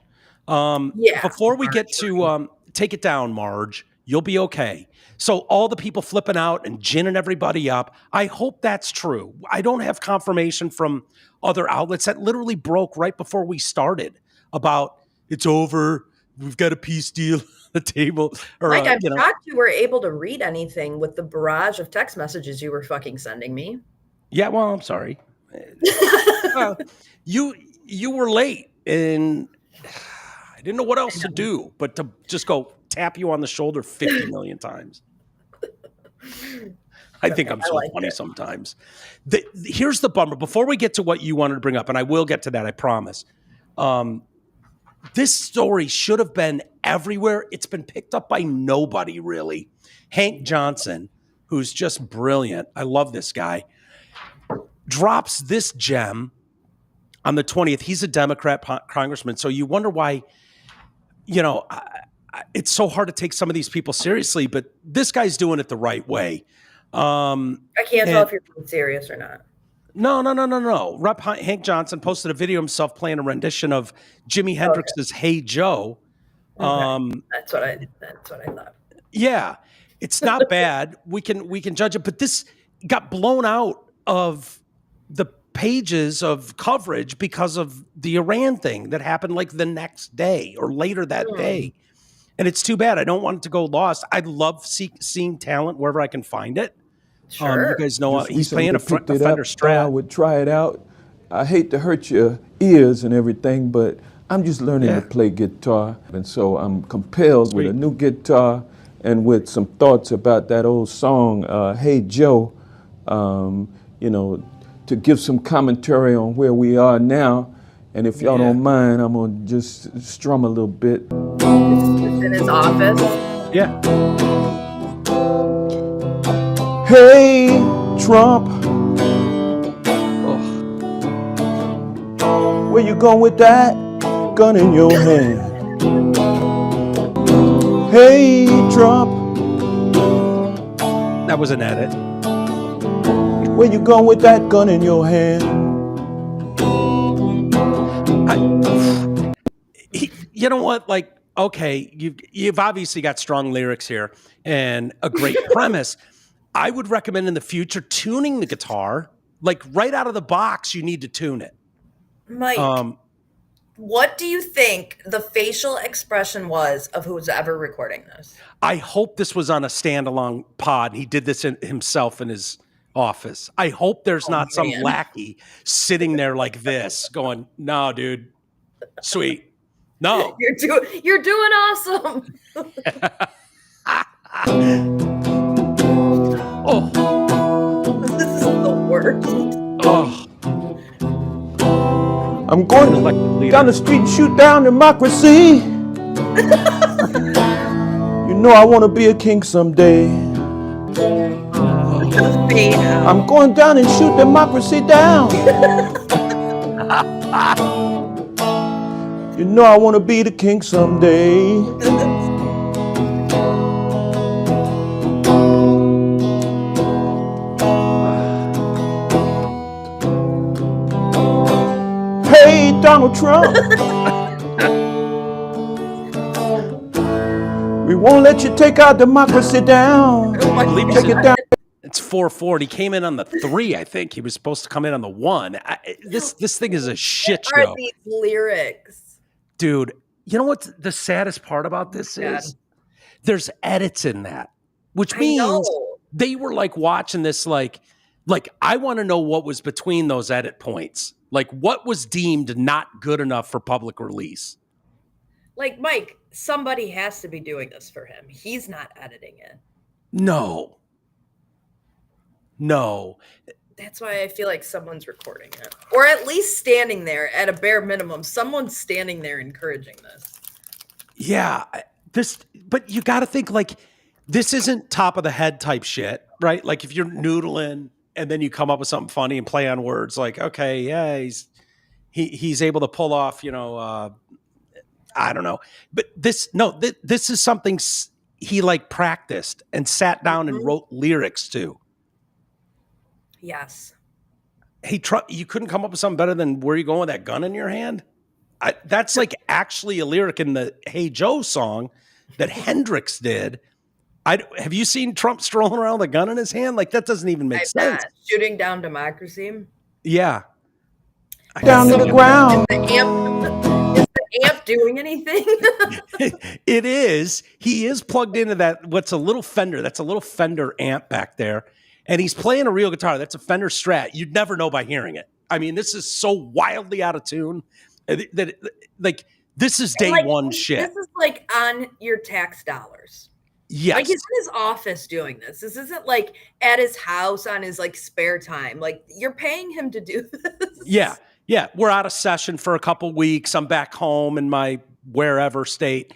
Before we get to take it down, Marge, you'll be okay. So all the people flipping out and ginning everybody up, I hope that's true. I don't have confirmation from other outlets that literally broke right before we started about it's over. We've got a peace deal on the table. Or, Mike, I'm shocked you were able to read anything with the barrage of text messages you were fucking sending me. Yeah, well, I'm sorry. You were late, and I didn't know what else to do but to just go tap you on the shoulder 50 million times. I think I'm so funny sometimes. Here's the bummer. Before we get to what you wanted to bring up, and I will get to that, I promise. This story should have been everywhere. It's been picked up by nobody, really. Hank Johnson, who's just brilliant. I love this guy. Drops this gem on the 20th. He's a Democrat congressman. So you wonder why, it's so hard to take some of these people seriously, but this guy's doing it the right way. I can't tell if you're being serious or not. No. Rep. Hank Johnson posted a video of himself playing a rendition of Jimi Hendrix's "Hey Joe." Okay. That's what I thought. Yeah, it's not bad. We can judge it, but this got blown out of the pages of coverage because of the Iran thing that happened like the next day or later that day, and it's too bad. I don't want it to go lost. I love seeing talent wherever I can find it. Sure. You guys know he's playing a Fender Strat. I would try it out. I hate to hurt your ears and everything, but I'm just learning to play guitar. And so I'm compelled with a new guitar and with some thoughts about that old song, Hey Joe, to give some commentary on where we are now. And if y'all don't mind, I'm going to just strum a little bit. It's in his office? Yeah. Hey, Trump. Where you going with that gun in your hand? Hey, Trump. That was an edit. Where you going with that gun in your hand? You know what? Like, okay, you've obviously got strong lyrics here and a great premise. I would recommend in the future tuning the guitar. Like right out of the box, you need to tune it. Mike, what do you think the facial expression was of who's ever recording this? I hope this was on a standalone pod. He did this himself in his office. I hope there's not some lackey sitting there like this going, no, dude, sweet. No. You're doing awesome. Oh. This is the worst. Oh. I'm going down the street and shoot down democracy. You know I want to be a king someday. I'm going down and shoot democracy down. You know I want to be the king someday. Hey, Donald Trump. We won't let you take our democracy down. Take it down. It's 4-4. He came in on the 3, I think. He was supposed to come in on the 1. This thing is a shit show. What are these lyrics? Dude, you know what the saddest part about this is? There's edits in that, which means they were like watching this like I want to know what was between those edit points. Like what was deemed not good enough for public release. Like, Mike, somebody has to be doing this for him. He's not editing it. No. That's why I feel like someone's recording it. Or at least standing there at a bare minimum. Someone's standing there encouraging this. Yeah. But you got to think like this isn't top of the head type shit, right? Like if you're noodling and then you come up with something funny and play on words like, okay, yeah, he's able to pull off, I don't know. But this is something he like practiced and sat down and wrote lyrics to. Yes. Hey, you couldn't come up with something better than "Where You Going with That Gun in Your Hand"? That's like actually a lyric in the "Hey Joe" song that Hendrix did. Have you seen Trump strolling around with a gun in his hand? Like that doesn't even make sense. Shooting down democracy. Yeah. Down to the ground. Is the amp doing anything? It is. He is plugged into that. What's a little Fender? That's a little Fender amp back there. And he's playing a real guitar. That's a Fender Strat. You'd never know by hearing it. I mean, this is so wildly out of tune that like this is day one shit. This is like on your tax dollars. Yes. Like he's in his office doing this. This isn't like at his house on his like spare time. Like you're paying him to do this. Yeah. Yeah. We're out of session for a couple weeks. I'm back home in my wherever state.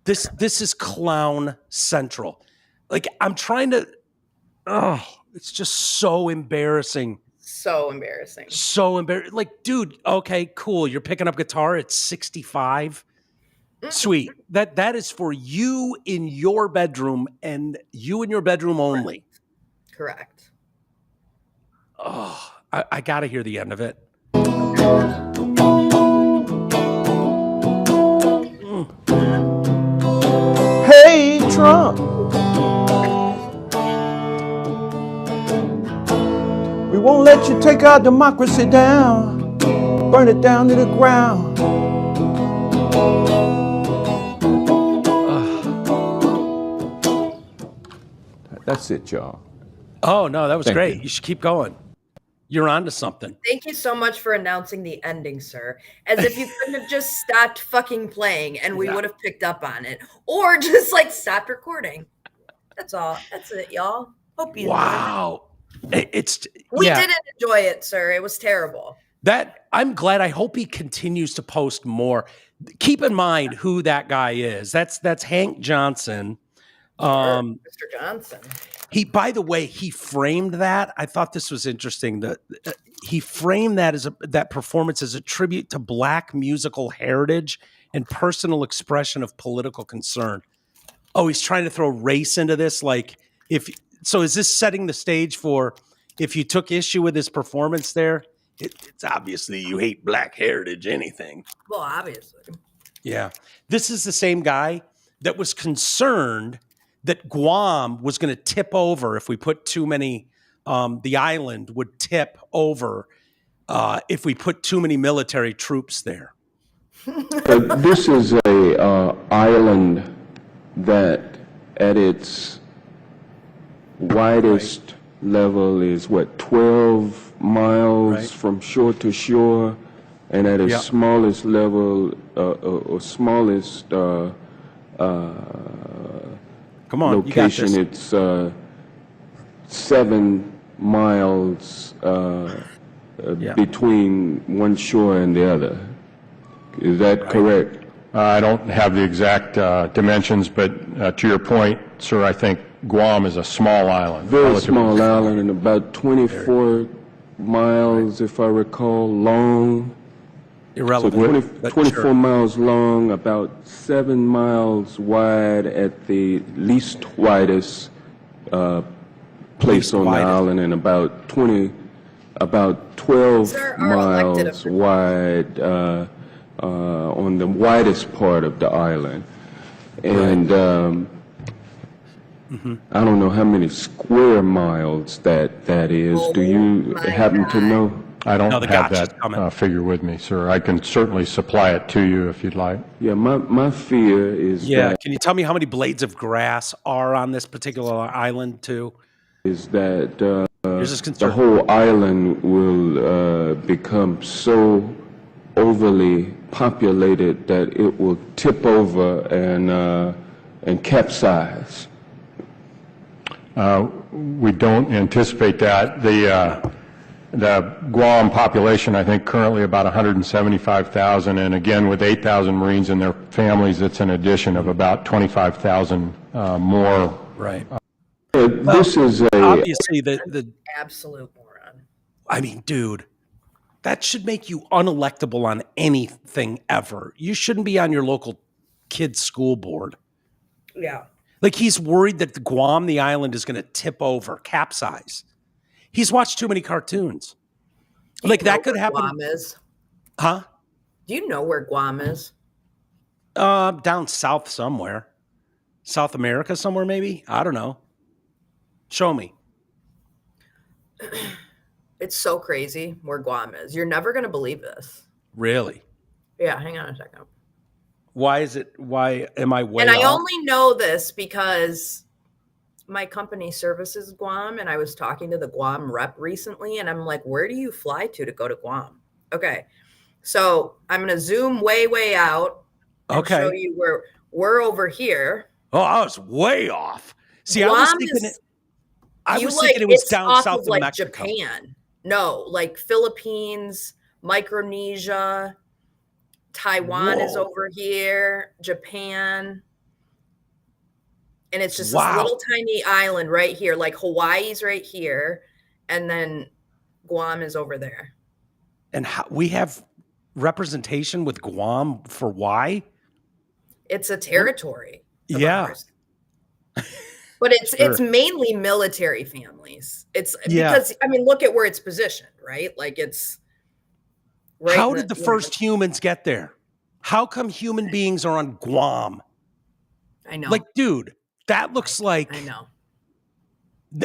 This is clown central. Like I'm trying to. Oh, it's just so embarrassing. So embarrassing. Like, dude, okay, cool. You're picking up guitar at 65. Sweet. That is for you in your bedroom and you in your bedroom only. Correct. Oh, I got to hear the end of it. Hey, Trump. We won't let you take our democracy down, burn it down to the ground. That's it, y'all. Oh, no, that was great. You. You should keep going. You're on to something. Thank you so much for announcing the ending, sir. As if you couldn't have just stopped fucking playing and we would have picked up on it. Or just like stopped recording. That's all. That's it, y'all. Hope you enjoyed it. We didn't enjoy it, sir. It was terrible. I'm glad. I hope he continues to post more. Keep in mind who that guy is. That's Hank Johnson. Mr. Johnson. By the way, he framed that. I thought this was interesting. He framed that that performance as a tribute to Black musical heritage and personal expression of political concern. Oh, he's trying to throw race into this. Like So is this setting the stage for if you took issue with his performance there, it's obviously you hate Black heritage, anything. Well, obviously. Yeah. This is the same guy that was concerned that Guam was going to tip over if we put too many, the island would tip over if we put too many military troops there. This is a island that at its widest level is 12 miles from shore to shore, and at its smallest level or smallest Come on, location, it's 7 miles between one shore and the other. Is that correct? I don't have the exact dimensions, but to your point, sir, I think Guam is a small island. Very small island, and about 24 miles, if I recall, long. Irrelevant. So 24 miles long, about 7 miles wide at the least widest place on the island, and about 12 miles wide on the widest part of the island. And I don't know how many square miles that is. Do you happen to know? I don't have that figure with me, sir. I can certainly supply it to you if you'd like. Yeah, my fear is that... Can you tell me how many blades of grass are on this particular island, too? Is that the whole island will become so overly populated that it will tip over and capsize? We don't anticipate that. The Guam population, I think, currently about 175,000, and again, with 8,000 Marines and their families, it's an addition of about 25,000 more. Right. This is obviously the absolute moron. I mean, dude, that should make you unelectable on anything ever. You shouldn't be on your local kids' school board. Yeah. Like, he's worried that Guam, the island, is going to tip over, capsize. He's watched too many cartoons. Like, that could happen. Guam is? Huh? Do you know where Guam is? Down south somewhere. South America somewhere, maybe? I don't know. Show me. It's so crazy where Guam is. You're never going to believe this. Really? Yeah, hang on a second. Why am I way And I off? only know this because my company services Guam, and I was talking to the Guam rep recently, and I'm like, where do you fly to go to Guam? Okay. So I'm going to zoom way out and show you where we're over here. Oh, I was way off. See, Guam I was thinking it was down south of Mexico. Japan. No, like Philippines, Micronesia, Taiwan is over here, Japan. And it's just this little tiny island right here. Like Hawaii's right here. And then Guam is over there. And we have representation with Guam for why? It's a territory. Yeah. But it's mainly military families. It's because, I mean, look at where it's positioned, right? Like it's right. How did the first humans get there? How come human beings are on Guam? I know. Like, dude, that looks like I know.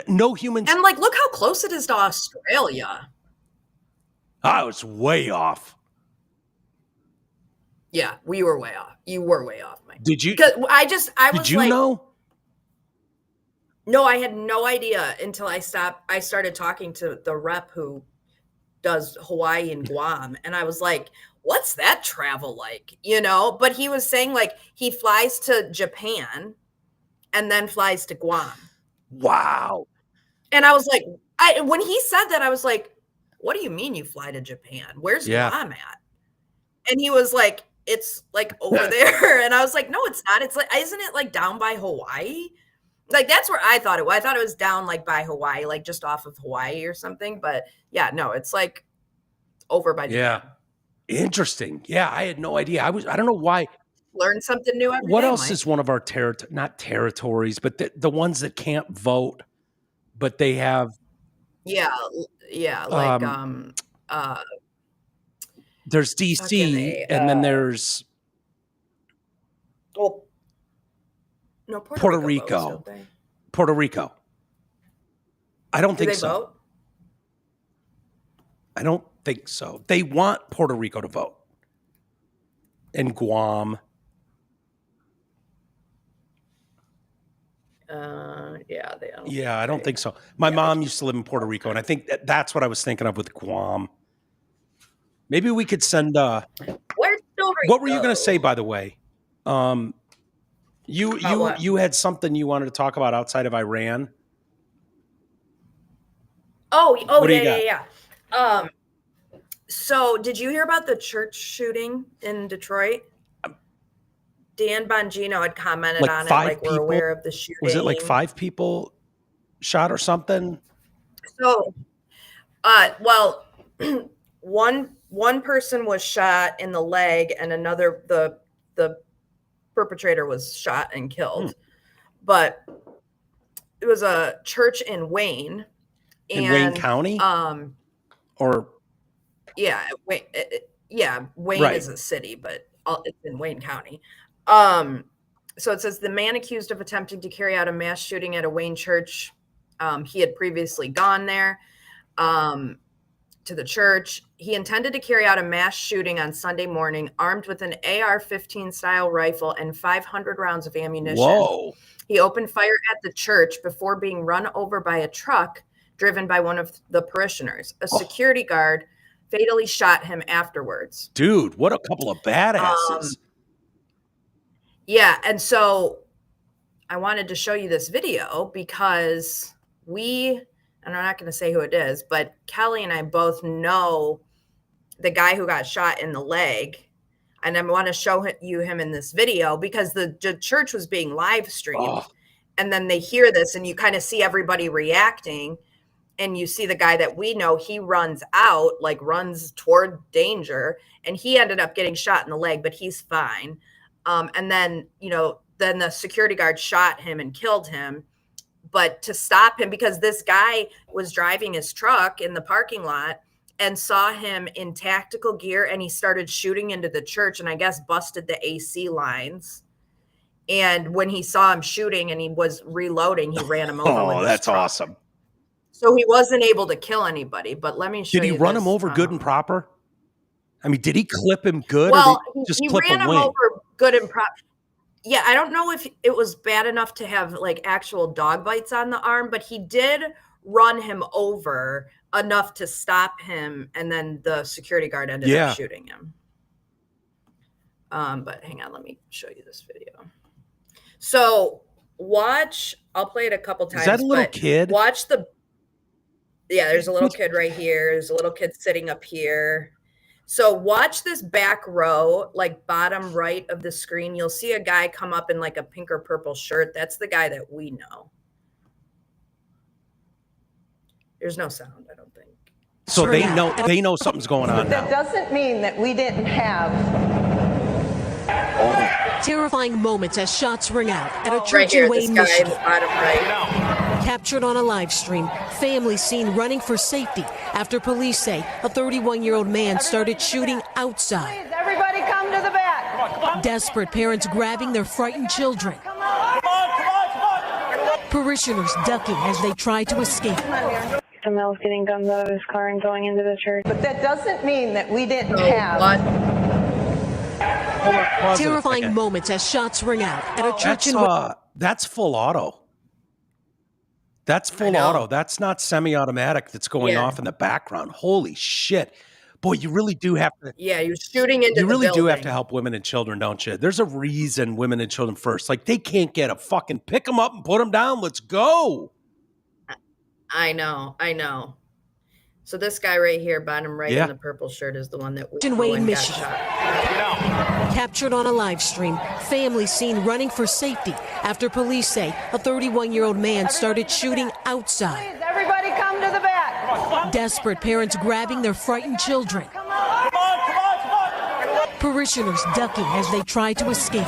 No humans. And like, look how close it is to Australia. I was way off. Yeah, we were way off. You were way off, Mike. Did you? Because Did you know? No, I had no idea until I started talking to the rep who does Hawaii and Guam. And I was like, what's that travel like? You know, but he was saying like he flies to Japan and then flies to Guam. Wow. And I was like, when he said that, I was like, what do you mean you fly to Japan? Where's Guam at? And he was like, it's like over there. And I was like, no, it's not. It's like, isn't it like down by Hawaii? Like, that's where I thought it was. I thought it was down like by Hawaii, like just off of Hawaii or something. But yeah, no, it's like over by Japan. Yeah. Interesting. Yeah, I had no idea. I don't know why. Learn something new every What day, else Mike. is one of our not territories, but the ones that can't vote, but they have. Yeah, like there's DC, and then there's Puerto Rico. Votes, don't they? Puerto Rico. I don't think they so. Vote? I don't think so. They want Puerto Rico to vote. And Guam. Yeah, they don't. Yeah, I don't think so. My mom used to live in Puerto Rico, and I think that's what I was thinking of with Guam. Maybe we could send. Where's Puerto Rico? What were you going to say, by the way? You had something you wanted to talk about outside of Iran. Yeah. So did you hear about the church shooting in Detroit? Dan Bongino had commented on it, like we're aware of the shooting. Was it like 5 people shot or something? So, one person was shot in the leg, and another the perpetrator was shot and killed. But it was a church in Wayne. In Wayne County? Or Wayne is a city, but it's in Wayne County. So it says the man accused of attempting to carry out a mass shooting at a Wayne church. He had previously gone there to the church. He intended to carry out a mass shooting on Sunday morning, armed with an AR-15 style rifle and 500 rounds of ammunition. Whoa. He opened fire at the church before being run over by a truck driven by one of the parishioners. A security guard fatally shot him afterwards. Dude, what a couple of badasses. Yeah, and so I wanted to show you this video because and I'm not going to say who it is, but Kelly and I both know the guy who got shot in the leg. And I want to show you him in this video because the church was being live streamed. Oh. And then they hear this and you kind of see everybody reacting. And you see the guy that we know, he runs out, like runs toward danger. And he ended up getting shot in the leg, but he's fine. And then, then the security guard shot him and killed him. But to stop him, because this guy was driving his truck in the parking lot and saw him in tactical gear, and he started shooting into the church and I guess busted the AC lines. And when he saw him shooting and he was reloading, he ran him over. Oh, that's awesome. So he wasn't able to kill anybody, but let me show you. Did he run him over good and proper? I mean, did he clip him good? Well, or just he clip ran a him wing? over good and proper. Yeah, I don't know if it was bad enough to have like actual dog bites on the arm, but he did run him over enough to stop him, and then the security guard ended up shooting him. But hang on, let me show you this video. So I'll play it a couple times. Is that a little kid? There's a little kid right here. There's a little kid sitting up here. So watch this back row, like bottom right of the screen. You'll see a guy come up in like a pink or purple shirt. That's the guy that we know. There's no sound, I don't think. So they know something's going on now. That doesn't mean that we didn't have terrifying moments as shots ring out at a church right here, in Wayne, Michigan. Bottom right. Captured on a live stream, families seen running for safety after police say a 31-year-old man started shooting outside. Please, everybody come to the back. Desperate parents grabbing their frightened children. Parishioners ducking as they try to escape. Someone getting guns out of his car and going into the church. But that doesn't mean that we didn't have. Terrifying moments as shots ring out at a church in that's full auto. That's full auto. That's not semi-automatic that's going off in the background. Holy shit. Boy, you really do have to. Yeah, you're shooting into the building. You really do have to help women and children, don't you? There's a reason women and children first. Like, they can't get a fucking pick them up and put them down. Let's go. I know. So this guy right here, bottom right in the purple shirt, is the one that in Wayne, Michigan. Captured on a live stream, families seen running for safety after police say a 31-year-old man started shooting outside. Please, everybody come to the back. Desperate parents grabbing their frightened children. Parishioners ducking as they try to escape.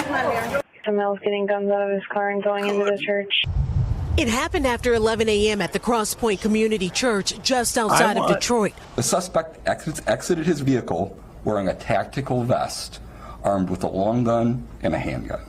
Someone getting guns out of his car and going into the church. It happened after 11 a.m. at the Cross Point Community Church just outside of Detroit. The suspect exited his vehicle wearing a tactical vest, armed with a long gun and a handgun.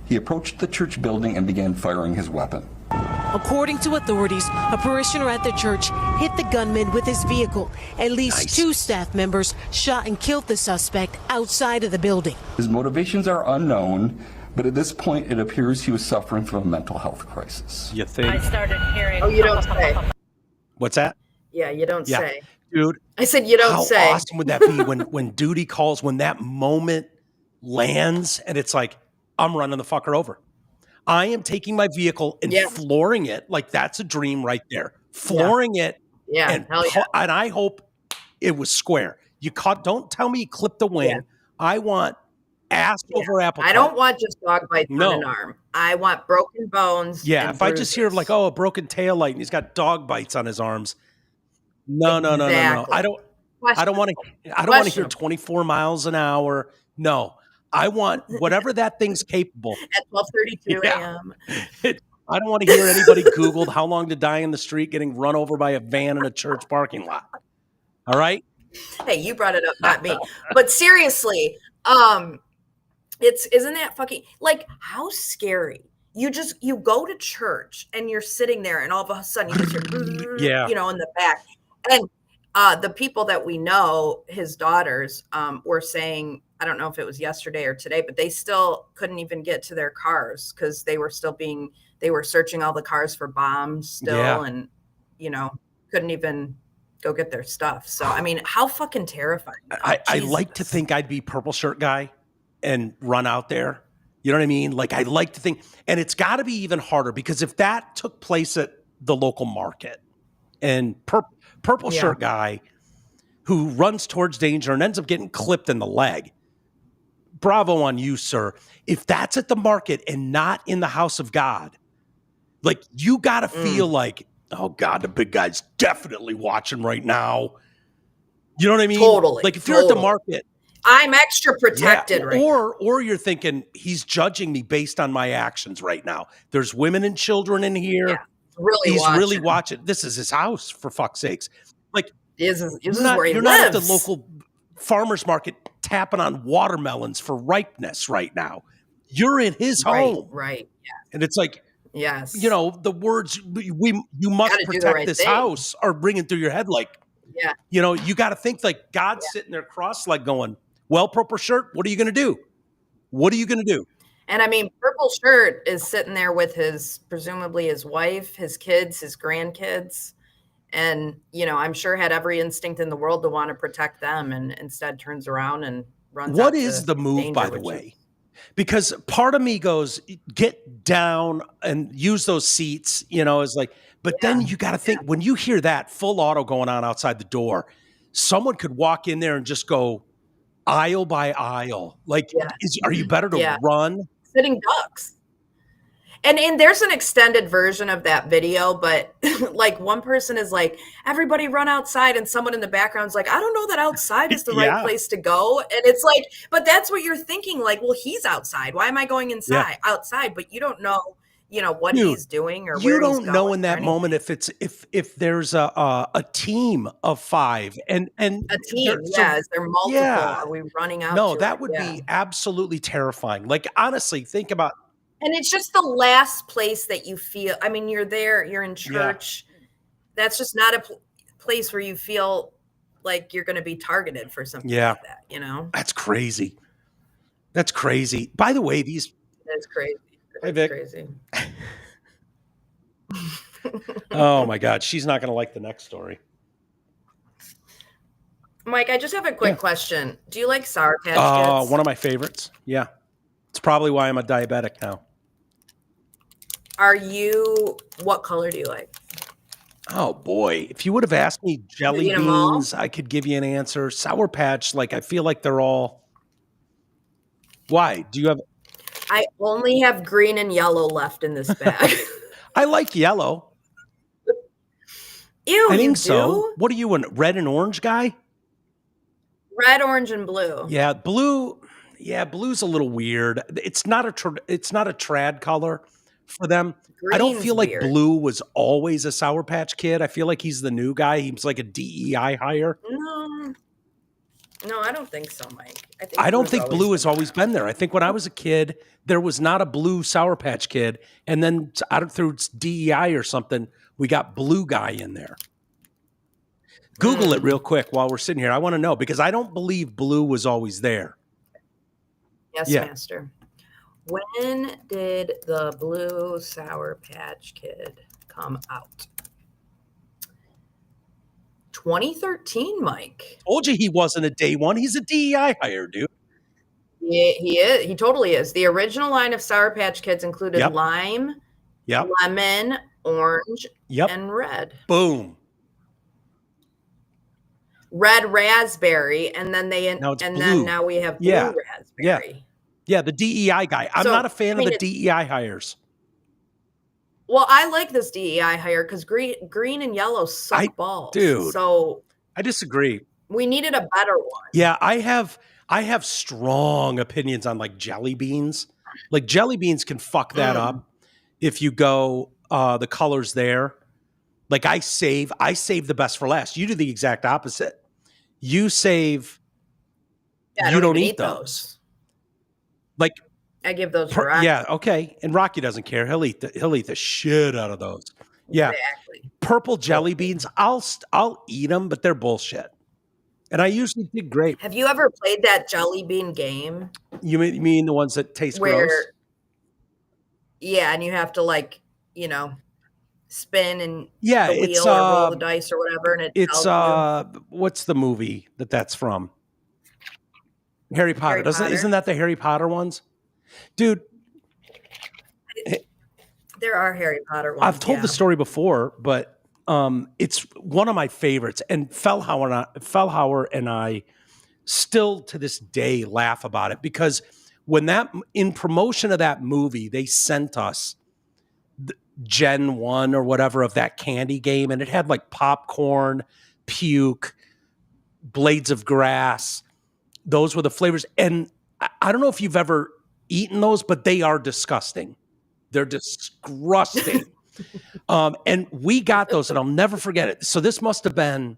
He approached the church building and began firing his weapon. According to authorities, a parishioner at the church hit the gunman with his vehicle. At least 2 staff members shot and killed the suspect outside of the building. His motivations are unknown, but at this point, it appears he was suffering from a mental health crisis. You think? I started hearing. Oh, you don't say. What's that? Yeah, you don't say. Dude. I said you don't say. How awesome would that be when duty calls, when that moment lands and it's like, I'm running the fucker over. I am taking my vehicle and flooring it. Like, that's a dream right there. Flooring it. Yeah, and, hell yeah. And I hope it was square. Don't tell me you clipped the wing. Yeah. I want ass over apple. I don't want just dog bites on an arm. I want broken bones. Yeah, if I just hear like, a broken tail light and he's got dog bites on his arms. No. I don't want to hear 24 miles an hour. No. I want whatever that thing's capable. At 12:32 a.m. I don't want to hear anybody Googled how long to die in the street getting run over by a van in a church parking lot. All right? Hey, you brought it up, not me. But seriously, isn't that fucking, like, how scary? You go to church and you're sitting there and all of a sudden you just hear, in the back. And the people that we know, his daughters, were saying, I don't know if it was yesterday or today, but they still couldn't even get to their cars because they were searching all the cars for bombs still and, couldn't even go get their stuff. So, I mean, how fucking terrifying. I like to think I'd be purple shirt guy and run out there. You know what I mean? Like, I like to think, and it's got to be even harder because if that took place at the local market and purple shirt guy who runs towards danger and ends up getting clipped in the leg, bravo on you, sir. If that's at the market and not in the house of God, like, you got to feel like, oh God, the big guy's definitely watching right now. You know what I mean? Totally. Like, if you're at the market, I'm extra protected, right? Or you're thinking he's judging me based on my actions right now. There's women and children in here. Yeah, really he's watching. really watching. This is his house, for fuck's sakes. Like, this is not, where he you're lives. not at the local farmer's market tapping on watermelons for ripeness right now. You're in his home. Right. Yeah. And it's like, yes, you know, the words you must protect this house are ringing through your head. Like, yeah, you know, you got to think like God's sitting there cross-legged going, well, purple shirt, what are you going to do? What are you going to do? And I mean, purple shirt is sitting there with presumably his wife, his kids, his grandkids. And, you know, I'm sure had every instinct in the world to want to protect them, and instead turns around and runs. What is the move, by the way? Because part of me goes, get down and use those seats, you know, is like, but then you got to think when you hear that full auto going on outside the door, someone could walk in there and just go aisle by aisle. Like, are you better to run? Sitting ducks. And there's an extended version of that video, but like one person is like, everybody run outside, and someone in the background's like, I don't know that outside is the right place to go. And it's like, but that's what you're thinking, like, well, he's outside. Why am I going outside? But you don't know, you know, what he's doing or where you he's don't going know in that moment if there's a team of 5 and a team. Is there multiple? Yeah. Are we running out? No, that would be absolutely terrifying. Like, honestly, think about. And it's just the last place that you feel. I mean, you're there, you're in church. Yeah. That's just not a place where you feel like you're going to be targeted for something like that, you know? That's crazy. That's crazy. By the way, these. That's crazy. Hi, Vic. Crazy. Oh, my God. She's not going to like the next story. Mike, I just have a quick question. Do you like Sour Patch Kids? One of my favorites. Yeah. It's probably why I'm a diabetic now. What color do you like? Oh, boy. If you would have asked me jelly beans, I could give you an answer. Sour Patch, like, I feel like they're all. Why? Do you have. I only have green and yellow left in this bag. I like yellow. Ew, I think so. What are you, a red and orange guy? Red, orange, and blue. Yeah, blue. Yeah, blue's a little weird. It's not a trad color for them. I don't feel like blue was always a Sour Patch Kid. I feel like he's the new guy. He's like a DEI hire. No, I don't think so, Mike. I don't think blue has always been there. I think when I was a kid, there was not a blue Sour Patch Kid, and then through DEI or something, we got blue guy in there. Google it real quick while we're sitting here. I want to know because I don't believe blue was always there. Yes, Master. When did the blue Sour Patch Kid come out? 2013, Mike. Told you he wasn't a day one. He's a DEI hire, dude. Yeah, he is. He totally is. The original line of Sour Patch Kids included lime, lemon, orange, and red. Boom. Red raspberry, and then now we have blue raspberry. Yeah, the DEI guy. I'm not a fan of the DEI hires. Well, I like this DEI hire because green and yellow suck balls. Dude, so I disagree. We needed a better one. Yeah, I have strong opinions on like jelly beans. Like jelly beans can fuck that up if you go the colors there. Like I save the best for last. You do the exact opposite. You save. Yeah, you don't eat those. Like I give those to Rocky. Yeah, okay. And Rocky doesn't care. He'll eat the shit out of those. Yeah. Exactly. Purple jelly beans, I'll eat them, but they're bullshit. And I usually did great. Have you ever played that jelly bean game? You mean the ones that taste gross? Yeah, and you have to spin and Yeah, the wheel or roll the dice or whatever, and it tells you. What's the movie that's from? Harry Potter. Isn't that the Harry Potter ones? Dude. There are Harry Potter ones. I've told the story before, but it's one of my favorites. And Fellhauer and I still to this day laugh about it, because when in promotion of that movie, they sent us Gen 1 or whatever of that candy game, and it had like popcorn, puke, blades of grass. Those were the flavors. And I don't know if you've ever eaten those, but they are disgusting. They're disgusting. And we got those, and I'll never forget it. So this must have been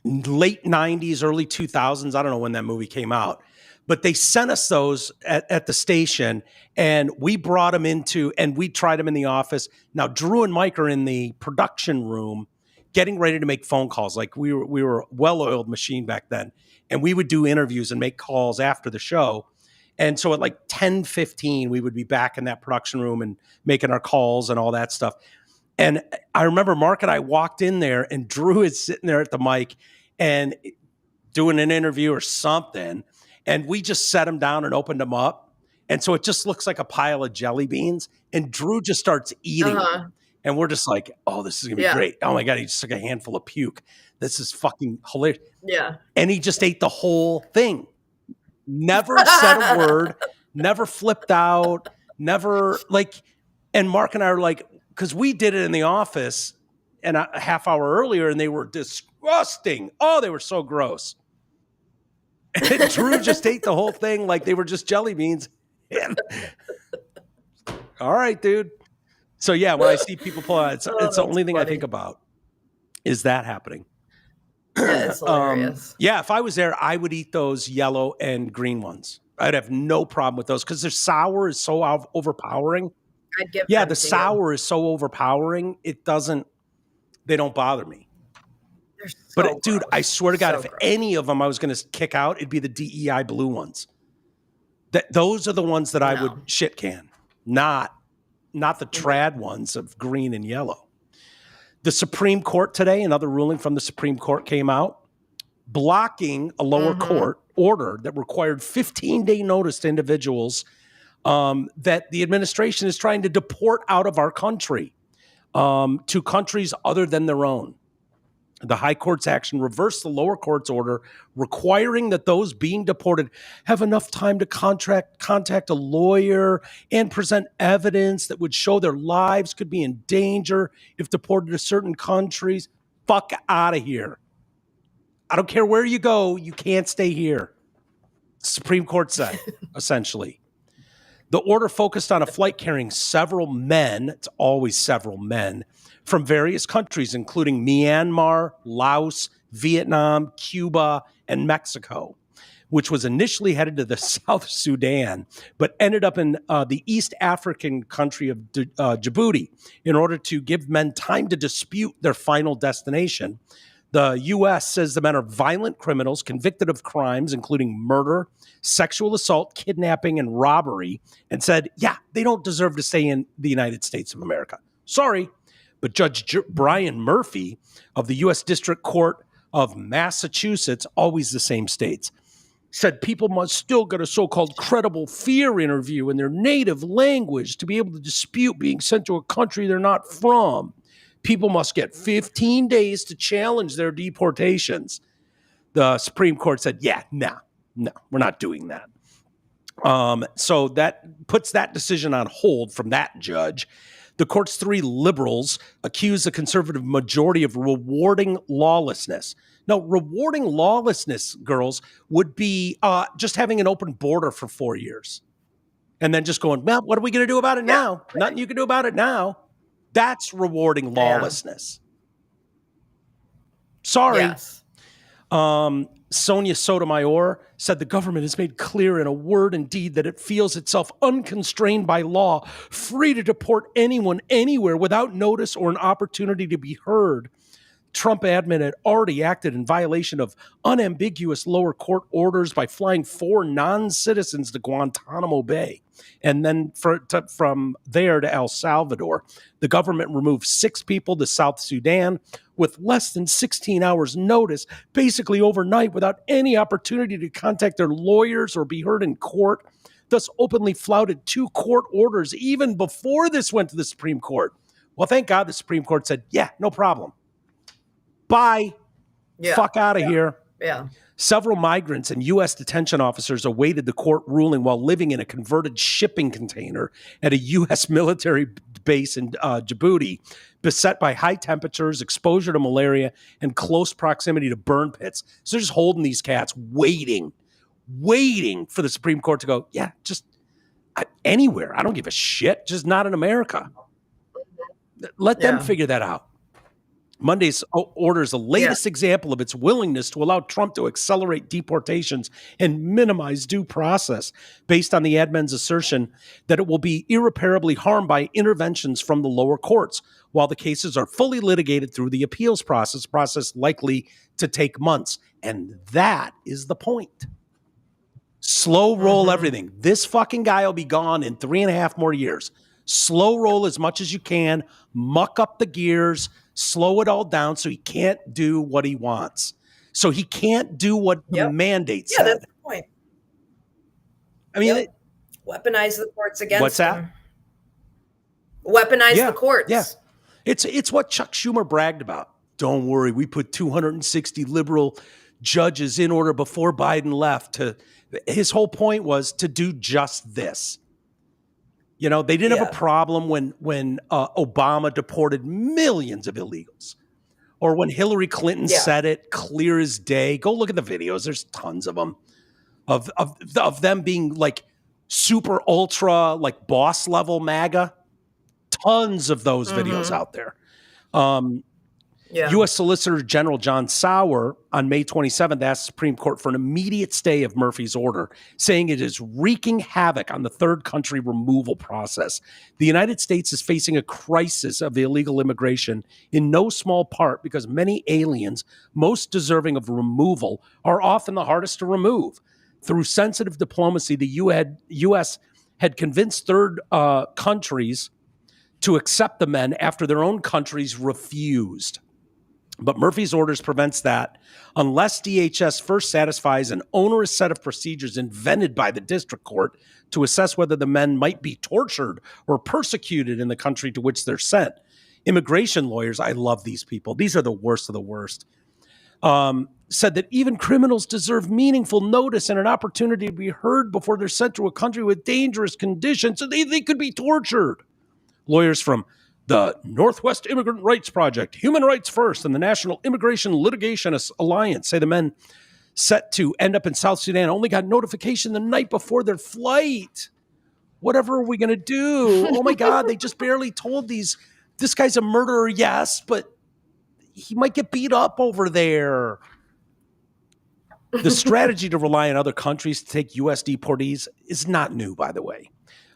late 90s, early 2000s. I don't know when that movie came out. But they sent us those at the station, and we brought them and we tried them in the office. Now, Drew and Mike are in the production room getting ready to make phone calls. Like we were a well-oiled machine back then. And we would do interviews and make calls after the show. And so at like 10:15, we would be back in that production room and making our calls and all that stuff. And I remember Mark and I walked in there, and Drew is sitting there at the mic and doing an interview or something. And we just set him down and opened him up. And so it just looks like a pile of jelly beans. And Drew just starts eating them. And we're just like, oh, this is going to be great. Oh, my God, he just took a handful of puke. This is fucking hilarious. Yeah. And he just ate the whole thing. Never said a word. Never flipped out. Never and Mark and I are like, because we did it in the office and a half hour earlier, and they were disgusting. Oh, they were so gross. And Drew just ate the whole thing like they were just jelly beans. All right, dude. So yeah, when I see people pull out, it's the only thing I think about is that happening. Yeah, it's hilarious. Yeah, if I was there, I would eat those yellow and green ones. I'd have no problem with those because their sour is so overpowering. I'd give the sour is so overpowering. They don't bother me. So but dude, I swear to God, so if gross. any of them I was going to kick out, it'd be the DEI blue ones. Those are the ones that I would shit can, not the trad ones of green and yellow. The Supreme Court today, another ruling from the Supreme Court came out, blocking a lower court order that required 15-day notice to individuals that the administration is trying to deport out of our country to countries other than their own. The high court's action reversed the lower court's order requiring that those being deported have enough time to contact a lawyer and present evidence that would show their lives could be in danger if deported to certain countries. Fuck out of here. I don't care where you go. You can't stay here. Supreme Court said, essentially. The order focused on a flight carrying several men, it's always several men, from various countries, including Myanmar, Laos, Vietnam, Cuba, and Mexico, which was initially headed to the South Sudan, but ended up in the East African country of Djibouti in order to give men time to dispute their final destination. The U.S. says the men are violent criminals convicted of crimes including murder, sexual assault, kidnapping, and robbery, and said, yeah, they don't deserve to stay in the United States of America. Sorry. But Judge Brian Murphy of the U.S. District Court of Massachusetts, always the same states, said people must still get a so-called credible fear interview in their native language to be able to dispute being sent to a country they're not from. People must get 15 days to challenge their deportations. The Supreme Court said, yeah, no, we're not doing that. So that puts that decision on hold from that judge. The court's three liberals accuse the conservative majority of rewarding lawlessness. No, rewarding lawlessness, girls, would be just having an open border for 4 years. And then just going, well, what are we going to do about it now? Right. Nothing you can do about it now. That's rewarding lawlessness. Sorry. Yes. Sonia Sotomayor said the government has made clear in a word and deed that it feels itself unconstrained by law, free to deport anyone anywhere without notice or an opportunity to be heard. Trump admin had already acted in violation of unambiguous lower court orders by flying 4 non-citizens to Guantanamo Bay. And then from there to El Salvador, the government removed 6 people to South Sudan with less than 16 hours notice, basically overnight, without any opportunity to contact their lawyers or be heard in court, thus openly flouted 2 court orders even before this went to the Supreme Court. Well, thank God the Supreme Court said, yeah, no problem. Bye. Yeah. Fuck out of here. Yeah. Several migrants and U.S. detention officers awaited the court ruling while living in a converted shipping container at a U.S. military base in Djibouti, beset by high temperatures, exposure to malaria, and close proximity to burn pits. So they're just holding these cats, waiting for the Supreme Court to go, yeah, just anywhere. I don't give a shit. Just not in America. Let them figure that out. Monday's order is the latest example of its willingness to allow Trump to accelerate deportations and minimize due process, based on the admin's assertion that it will be irreparably harmed by interventions from the lower courts, while the cases are fully litigated through the appeals process likely to take months. And that is the point. Slow roll everything. This fucking guy will be gone in 3.5 more years. Slow roll as much as you can, muck up the gears, slow it all down so he can't do what he wants. So he can't do what the mandate said. Yeah, that's the point. I mean, weaponize the courts against what's that? him. Weaponize the courts. Yeah. It's what Chuck Schumer bragged about. Don't worry, we put 260 liberal judges in order before Biden left. His whole point was to do just this. You know, they didn't have a problem when Obama deported millions of illegals, or when Hillary Clinton said it clear as day. Go look at the videos. There's tons of them of them being like super ultra, like boss level MAGA. Tons of those videos out there. U.S. Solicitor General John Sauer on May 27th asked the Supreme Court for an immediate stay of Murphy's order, saying it is wreaking havoc on the third country removal process. The United States is facing a crisis of illegal immigration in no small part because many aliens most deserving of removal are often the hardest to remove. Through sensitive diplomacy, the U.S. had convinced third countries to accept the men after their own countries refused. But Murphy's orders prevents that unless DHS first satisfies an onerous set of procedures invented by the district court to assess whether the men might be tortured or persecuted in the country to which they're sent. Immigration lawyers, I love these people. These are the worst of the worst. Said that even criminals deserve meaningful notice and an opportunity to be heard before they're sent to a country with dangerous conditions so they could be tortured. Lawyers from the Northwest Immigrant Rights Project, Human Rights First, and the National Immigration Litigation Alliance say the men set to end up in South Sudan only got notification the night before their flight. Whatever are we going to do? Oh my God, they just barely told this guy's a murderer, yes, but he might get beat up over there. The strategy to rely on other countries to take U.S. deportees is not new, by the way.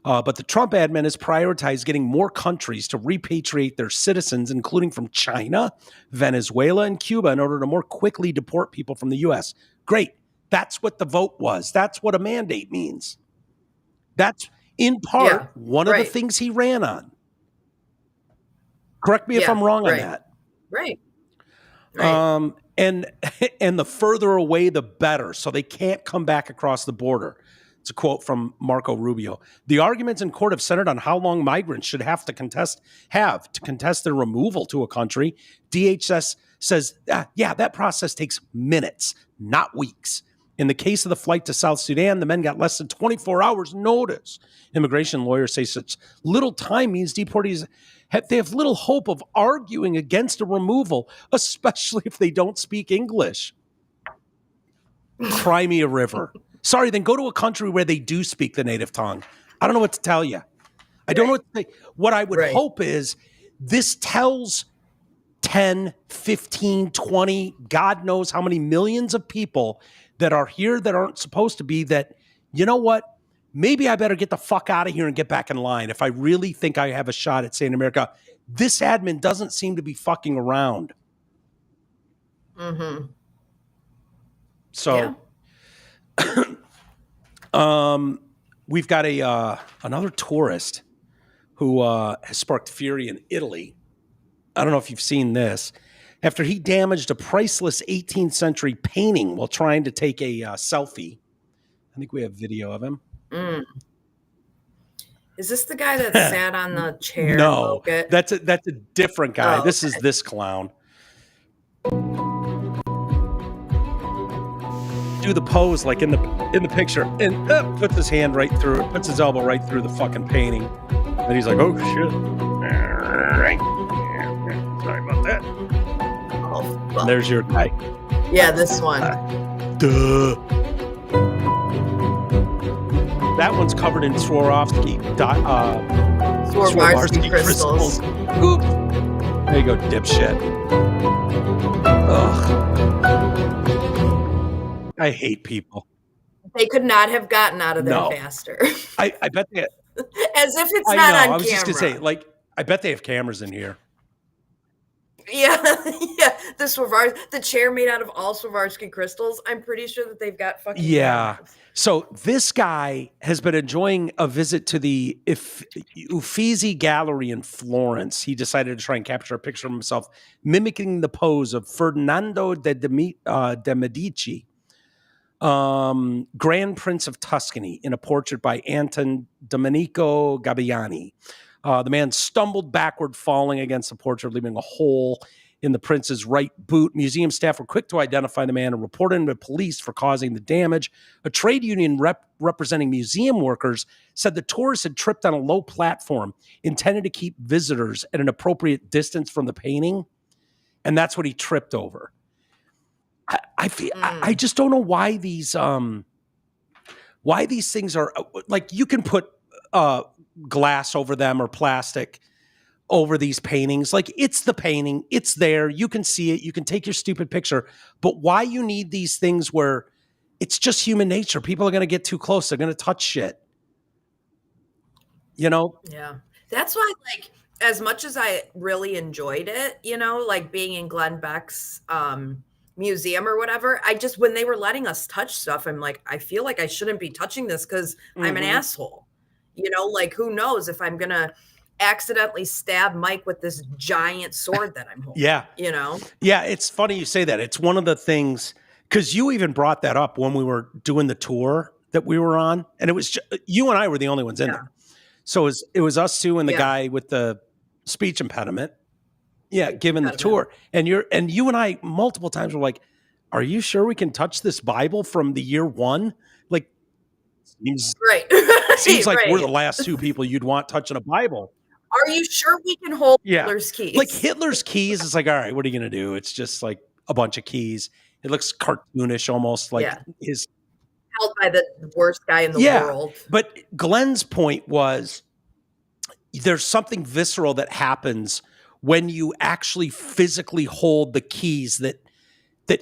But the Trump admin has prioritized getting more countries to repatriate their citizens, including from China, Venezuela, and Cuba, in order to more quickly deport people from the U.S. Great. That's what the vote was. That's what a mandate means. That's, in part, one of the things he ran on. Correct me if I'm wrong on that. Right. And the further away, the better. So they can't come back across the border. It's a quote from Marco Rubio. The arguments in court have centered on how long migrants should have to contest their removal to a country. DHS says, that process takes minutes, not weeks. In the case of the flight to South Sudan, the men got less than 24 hours notice. Immigration lawyers say such little time means deportees have little hope of arguing against a removal, especially if they don't speak English. Cry me a river. Sorry, then go to a country where they do speak the native tongue. I don't know what to tell you. I don't know what to say. What I would hope is this tells 10, 15, 20, God knows how many millions of people that are here that aren't supposed to be, that, you know what? Maybe I better get the fuck out of here and get back in line if I really think I have a shot at staying in America. This admin doesn't seem to be fucking around. Mm-hmm. So... we've got another tourist who has sparked fury in Italy. I don't know if you've seen this. After he damaged a priceless 18th century painting while trying to take a selfie. I think we have video of him. Mm. Is this the guy that sat on the chair? No, that's a different guy. Oh, This is this clown. Do the pose like in the picture, and puts his hand right through it, puts his elbow right through the fucking painting, and he's like, "Oh shit!" Sorry about that. Oh, and there's your guy. Yeah, this one. Duh. That one's covered in Swarovski crystals. Oop. There you go, dipshit. Ugh. I hate people. They could not have gotten out of there No. faster. I bet they. As if it's I not know. on camera. I was just gonna say, like, I bet they have cameras in here. Yeah, yeah. The chair made out of all Swarovski crystals. I'm pretty sure that they've got fucking cameras. So this guy has been enjoying a visit to the Uffizi Gallery in Florence. He decided to try and capture a picture of himself mimicking the pose of Ferdinando de' Medici, Grand Prince of Tuscany, in a portrait by Anton Domenico Gabbiani. The man stumbled backward, falling against the portrait, leaving a hole in the prince's right boot. Museum staff were quick to identify the man and report him to police for causing the damage. A trade union representing museum workers said the tourist had tripped on a low platform intended to keep visitors at an appropriate distance from the painting, and that's what he tripped over. I just don't know why these things are like, you can put glass over them or plastic over these paintings. Like, it's the painting, it's there, you can see it, you can take your stupid picture, but why you need these things where it's just human nature? People are going to get too close, they're going to touch shit, you know? Yeah. That's why, like, as much as I really enjoyed it, you know, like being in Glenn Beck's museum or whatever, when they were letting us touch stuff, I'm like, I feel like I shouldn't be touching this because I'm an asshole. You know, like, who knows if I'm going to accidentally stab Mike with this giant sword that I'm holding. Yeah. You know? Yeah, it's funny you say that. It's one of the things, because you even brought that up when we were doing the tour that we were on, and it was you and I were the only ones in there. So it was us two and the guy with the speech impediment. Yeah, giving the tour. And you and I multiple times were like, "Are you sure we can touch this Bible from the year 1?" Like, seems like we're the last two people you'd want touching a Bible. Are you sure we can hold Hitler's keys? Like, Hitler's keys is like, all right, what are you going to do? It's just like a bunch of keys. It looks cartoonish almost, like his held by the worst guy in the world. But Glenn's point was there's something visceral that happens when you actually physically hold the keys that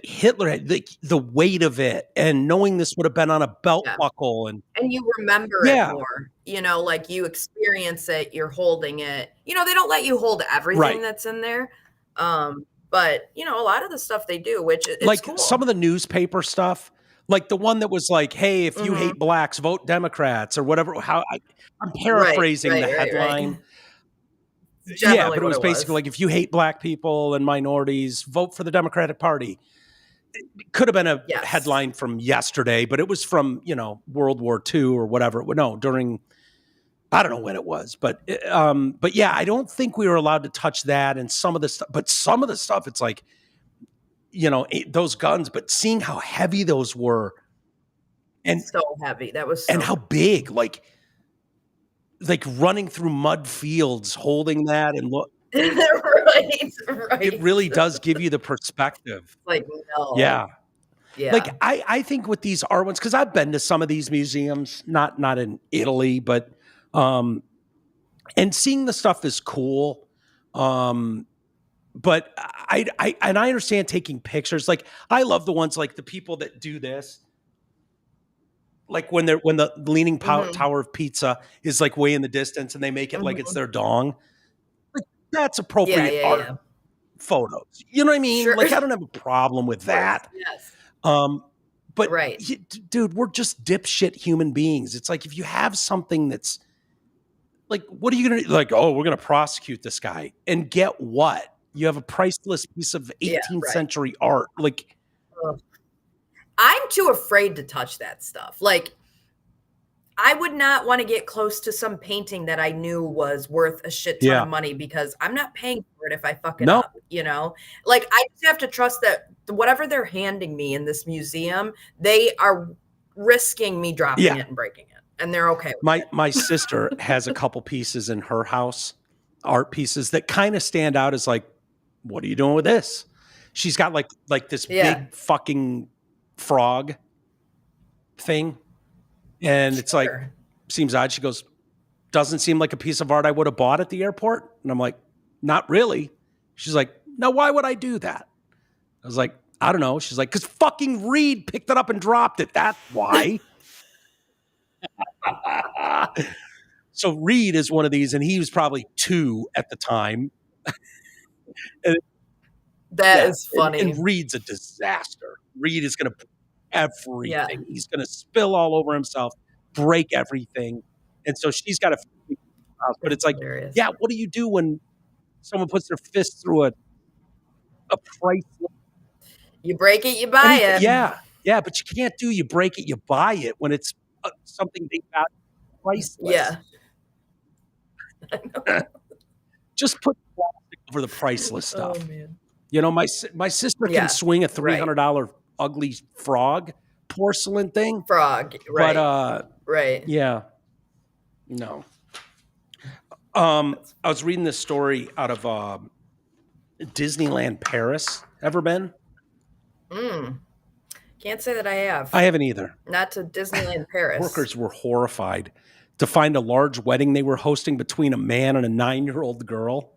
Hitler had, the weight of it, and knowing this would have been on a belt buckle. And you remember it more, you know, like you experience it, you're holding it. You know, they don't let you hold everything that's in there. But, you know, a lot of the stuff they do, which is like cool. Some of the newspaper stuff, like the one that was like, hey, if you hate blacks, vote Democrats or whatever. I'm paraphrasing the headline. Yeah, but it was basically like, if you hate black people and minorities, vote for the Democratic Party. It could have been a headline from yesterday, but it was from, you know, World War II or whatever. No, during, I don't know when it was, but yeah, I don't think we were allowed to touch that and some of the stuff. But some of the stuff, it's like, you know, those guns. But seeing how heavy those were, and so heavy, that was, and how big, like running through mud fields, holding that and look. right. It really does give you the perspective. Like, no. Yeah. Yeah. Like, I think with these art ones, because I've been to some of these museums, not in Italy, but and seeing the stuff is cool. But I understand taking pictures. Like, I love the ones like the people that do this. Like when the Leaning Tower of Pizza is like way in the distance and they make it like it's their dong. Like, that's appropriate art photos. You know what I mean? Sure. Like, I don't have a problem with that. Yes. But right. Dude, we're just dipshit human beings. It's like if you have something that's like, what are you going to like? Oh, we're going to prosecute this guy and get what? You have a priceless piece of 18th century art. Like, I'm too afraid to touch that stuff. Like, I would not want to get close to some painting that I knew was worth a shit ton of money because I'm not paying for it if I fuck it up, you know? Like, I just have to trust that whatever they're handing me in this museum, they are risking me dropping it and breaking it. And they're okay with it. My sister has a couple pieces in her house, art pieces that kind of stand out as like, what are you doing with this? She's got like this big fucking frog thing. And it's like, seems odd. She goes, doesn't seem like a piece of art I would have bought at the airport. And I'm like, not really. She's like, no, why would I do that? I was like, I don't know. She's like, because fucking Reed picked it up and dropped it. That's why. So Reed is one of these, and he was probably 2 at the time. That is funny. And Reed's a disaster. Reed is going to everything. Yeah. He's going to spill all over himself, break everything. And so she's got to, but it's like, yeah, what do you do when someone puts their fist through a priceless? You break it, you buy it. Yeah. Yeah. But you can't do, you break it, you buy it when it's something they got priceless. Yeah. Just put plastic over the priceless stuff. Oh, man. You know, my sister can swing a $300 ugly frog porcelain thing. Frog, right? But right, yeah, no. I was reading this story out of Disneyland Paris. Ever been? Can't say that I have. I haven't either. Not to Disneyland Paris. Workers were horrified to find a large wedding they were hosting between a man and a 9-year-old girl.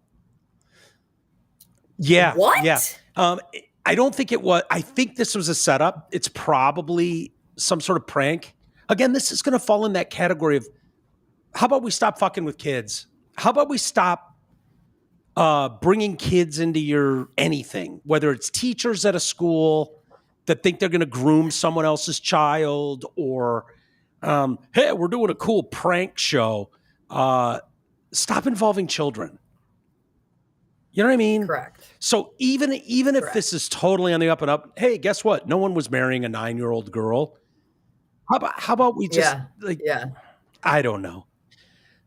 Yeah. What? Yeah. I don't think it was. I think this was a setup. It's probably some sort of prank. Again, this is going to fall in that category of, how about we stop fucking with kids? How about we stop bringing kids into your anything, whether it's teachers at a school that think they're going to groom someone else's child, or, hey, we're doing a cool prank show. Stop involving children. You know what I mean? Correct. So even if this is totally on the up and up, hey, guess what? No one was marrying a 9-year-old girl. How about we just I don't know.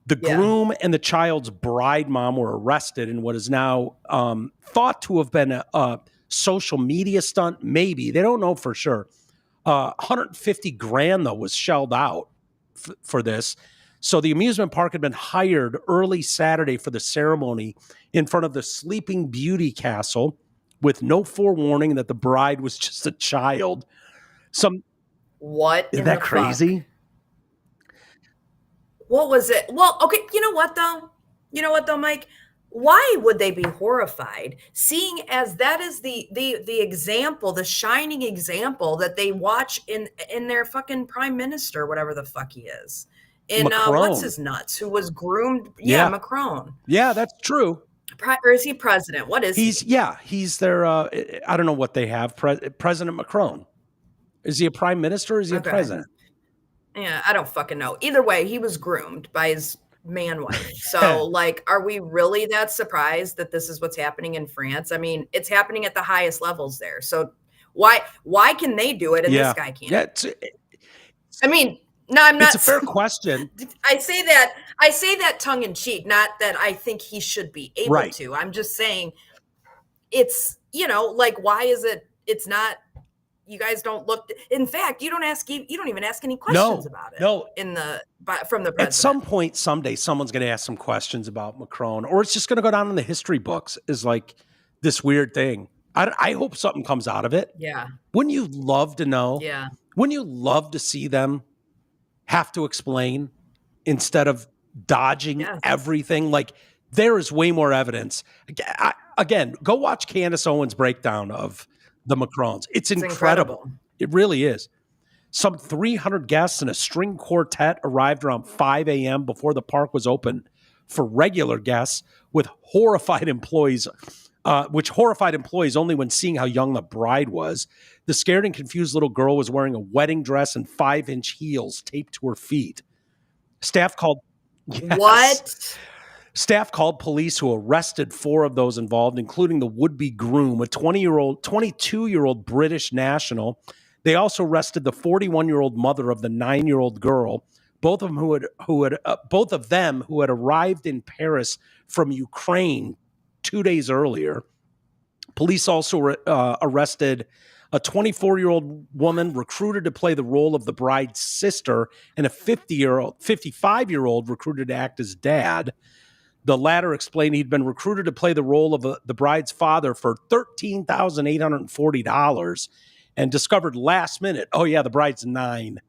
The groom and the child's bride mom were arrested in what is now thought to have been a social media stunt. Maybe, they don't know for sure. $150,000 though was shelled out for this. So the amusement park had been hired early Saturday for the ceremony in front of the Sleeping Beauty castle with no forewarning that the bride was just a child. What? Isn't that crazy? Fuck? What was it? Well, okay. You know what though, Mike? Why would they be horrified, seeing as that is the example, the shining example that they watch in their fucking prime minister, whatever the fuck he is. In what's his nuts, who was groomed? Yeah, Macron. Yeah, that's true. Or is he president? What is he? He's their. I don't know what they have. President Macron. Is he a prime minister? Or is he a president? Yeah, I don't fucking know. Either way, he was groomed by his man wife. So, like, are we really that surprised that this is what's happening in France? I mean, it's happening at the highest levels there. So why can they do it and this guy can't? Yeah, I mean. No, I'm not. It's a fair question. I say that tongue in cheek, not that I think he should be able to. I'm just saying it's, like, why is it, it's not, you guys don't look, in fact, you don't even ask any questions about it. No. From the president. At some point, someday, someone's going to ask some questions about Macron, or it's just going to go down in the history books as like this weird thing. I hope something comes out of it. Yeah. Wouldn't you love to know? Yeah. Wouldn't you love to see them have to explain instead of dodging everything? Like, there is way more evidence. Again, go watch Candace Owens' breakdown of the Macrons. It's incredible. It really is. Some 300 guests and a string quartet arrived around 5 a.m. before the park was open for regular guests, with horrified employees which horrified employees only when seeing how young the bride was. The scared and confused little girl was wearing a wedding dress and 5-inch heels taped to her feet. Staff called... Yes. What? Staff called police, who arrested 4 of those involved, including the would-be groom, a 22-year-old British national. They also arrested the 41-year-old mother of the 9-year-old girl, both of them who had arrived in Paris from Ukraine 2 days earlier. Police also arrested a 24-year-old woman recruited to play the role of the bride's sister, and a 55-year-old recruited to act as dad. The latter explained he'd been recruited to play the role of the bride's father for $13,840 and discovered last minute, oh yeah, the bride's 9.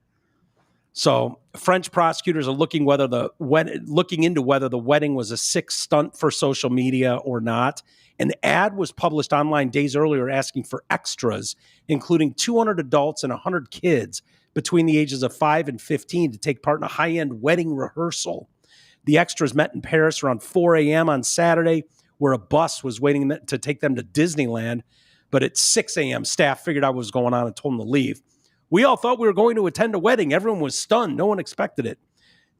So French prosecutors are looking into whether the wedding was a sick stunt for social media or not. An ad was published online days earlier asking for extras, including 200 adults and 100 kids between the ages of 5 and 15 to take part in a high-end wedding rehearsal. The extras met in Paris around 4 a.m. on Saturday, where a bus was waiting to take them to Disneyland. But at 6 a.m., staff figured out what was going on and told them to leave. We all thought we were going to attend a wedding. Everyone was stunned. No one expected it.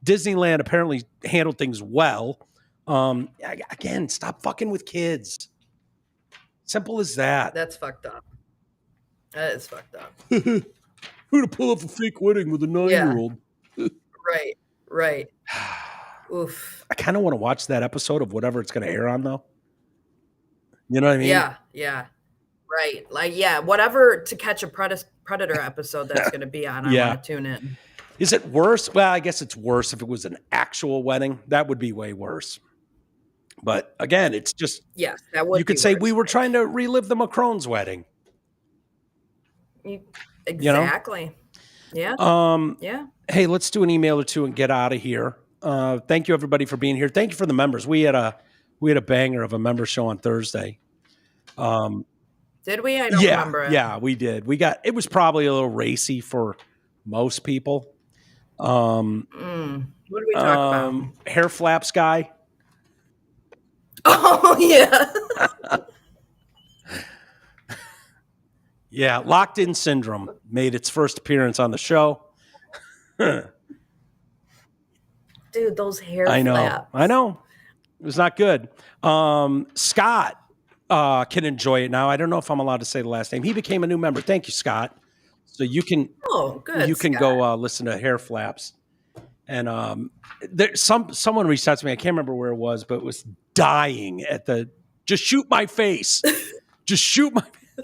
Disneyland apparently handled things well. Again, stop fucking with kids. Simple as that. That's fucked up. That is fucked up. Who to pull off a fake wedding with a 9-year-old? Right. Oof. I kind of want to watch that episode of whatever it's going to air on, though. You know what I mean? Yeah. Right. Like, yeah, whatever To Catch a Predator episode that's going to be on, I want to tune in. Is it worse? Well, I guess it's worse if it was an actual wedding. That would be way worse. But again, it's just... Yes, that would You could say we were trying to relive the Macron's wedding. Exactly. Yeah. Yeah. Hey, let's do an email or two and get out of here. Thank you, everybody, for being here. Thank you for the members. We had a banger of a member show on Thursday. Did we? I don't remember it. Yeah, we did. It was probably a little racy for most people. What did we talk about? Hair flaps guy. Oh, yeah. Yeah, Locked In Syndrome made its first appearance on the show. Dude, those hair flaps. I know. It was not good. Scott can enjoy it now. I don't know if I'm allowed to say the last name. He became a new member. Thank you, Scott. So you can go listen to Hair Flaps. And someone reached out to me. I can't remember where it was, but it was dying at just shoot my face. Just shoot my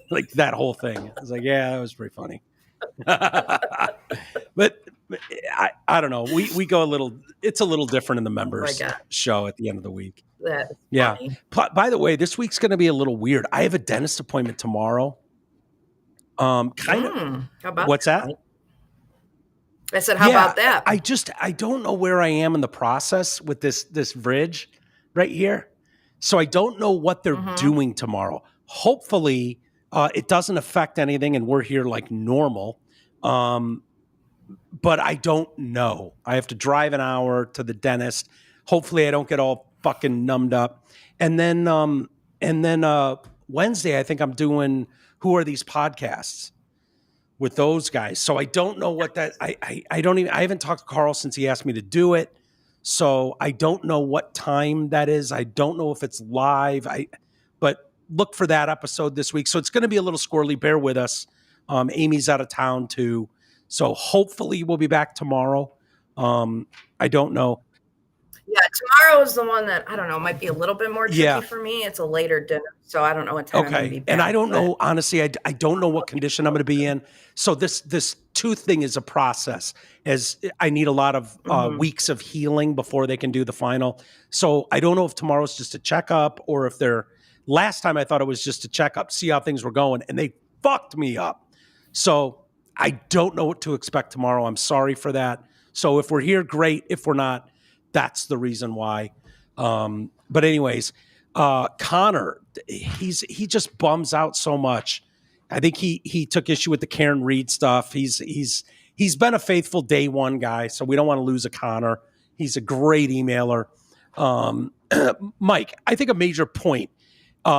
like that whole thing. I was like, yeah, that was pretty funny. But I don't know. We go it's a little different in the members show at the end of the week. That's funny. By the way, this week's going to be a little weird. I have a dentist appointment tomorrow. How about what's that? I said, how about that? I don't know where I am in the process with this bridge right here. So I don't know what they're doing tomorrow. Hopefully it doesn't affect anything and we're here like normal. But I don't know. I have to drive an hour to the dentist. Hopefully I don't get all fucking numbed up. And then Wednesday, I think I'm doing Who Are These Podcasts with those guys. So I don't know what that, I haven't talked to Carl since he asked me to do it. So I don't know what time that is. I don't know if it's live. But look for that episode this week. So it's going to be a little squirrely. Bear with us. Amy's out of town too. So hopefully we'll be back tomorrow. I don't know. Yeah, tomorrow is the one that, I don't know, might be a little bit more tricky for me. It's a later dinner, so I don't know what time I'm going to be back. And I don't know, honestly, I don't know what condition I'm going to be in. So this tooth thing is a process, as I need a lot of weeks of healing before they can do the final. So I don't know if tomorrow's just a checkup or if last time I thought it was just a checkup, see how things were going, and they fucked me up. So I don't know what to expect tomorrow. I'm sorry for that. So if we're here, great. If we're not, that's the reason why. But anyways, Connor, he just bums out so much. I think he took issue with the Karen Reed stuff. He's been a faithful day one guy, so we don't want to lose a Connor. He's a great emailer. Mike, I think a major point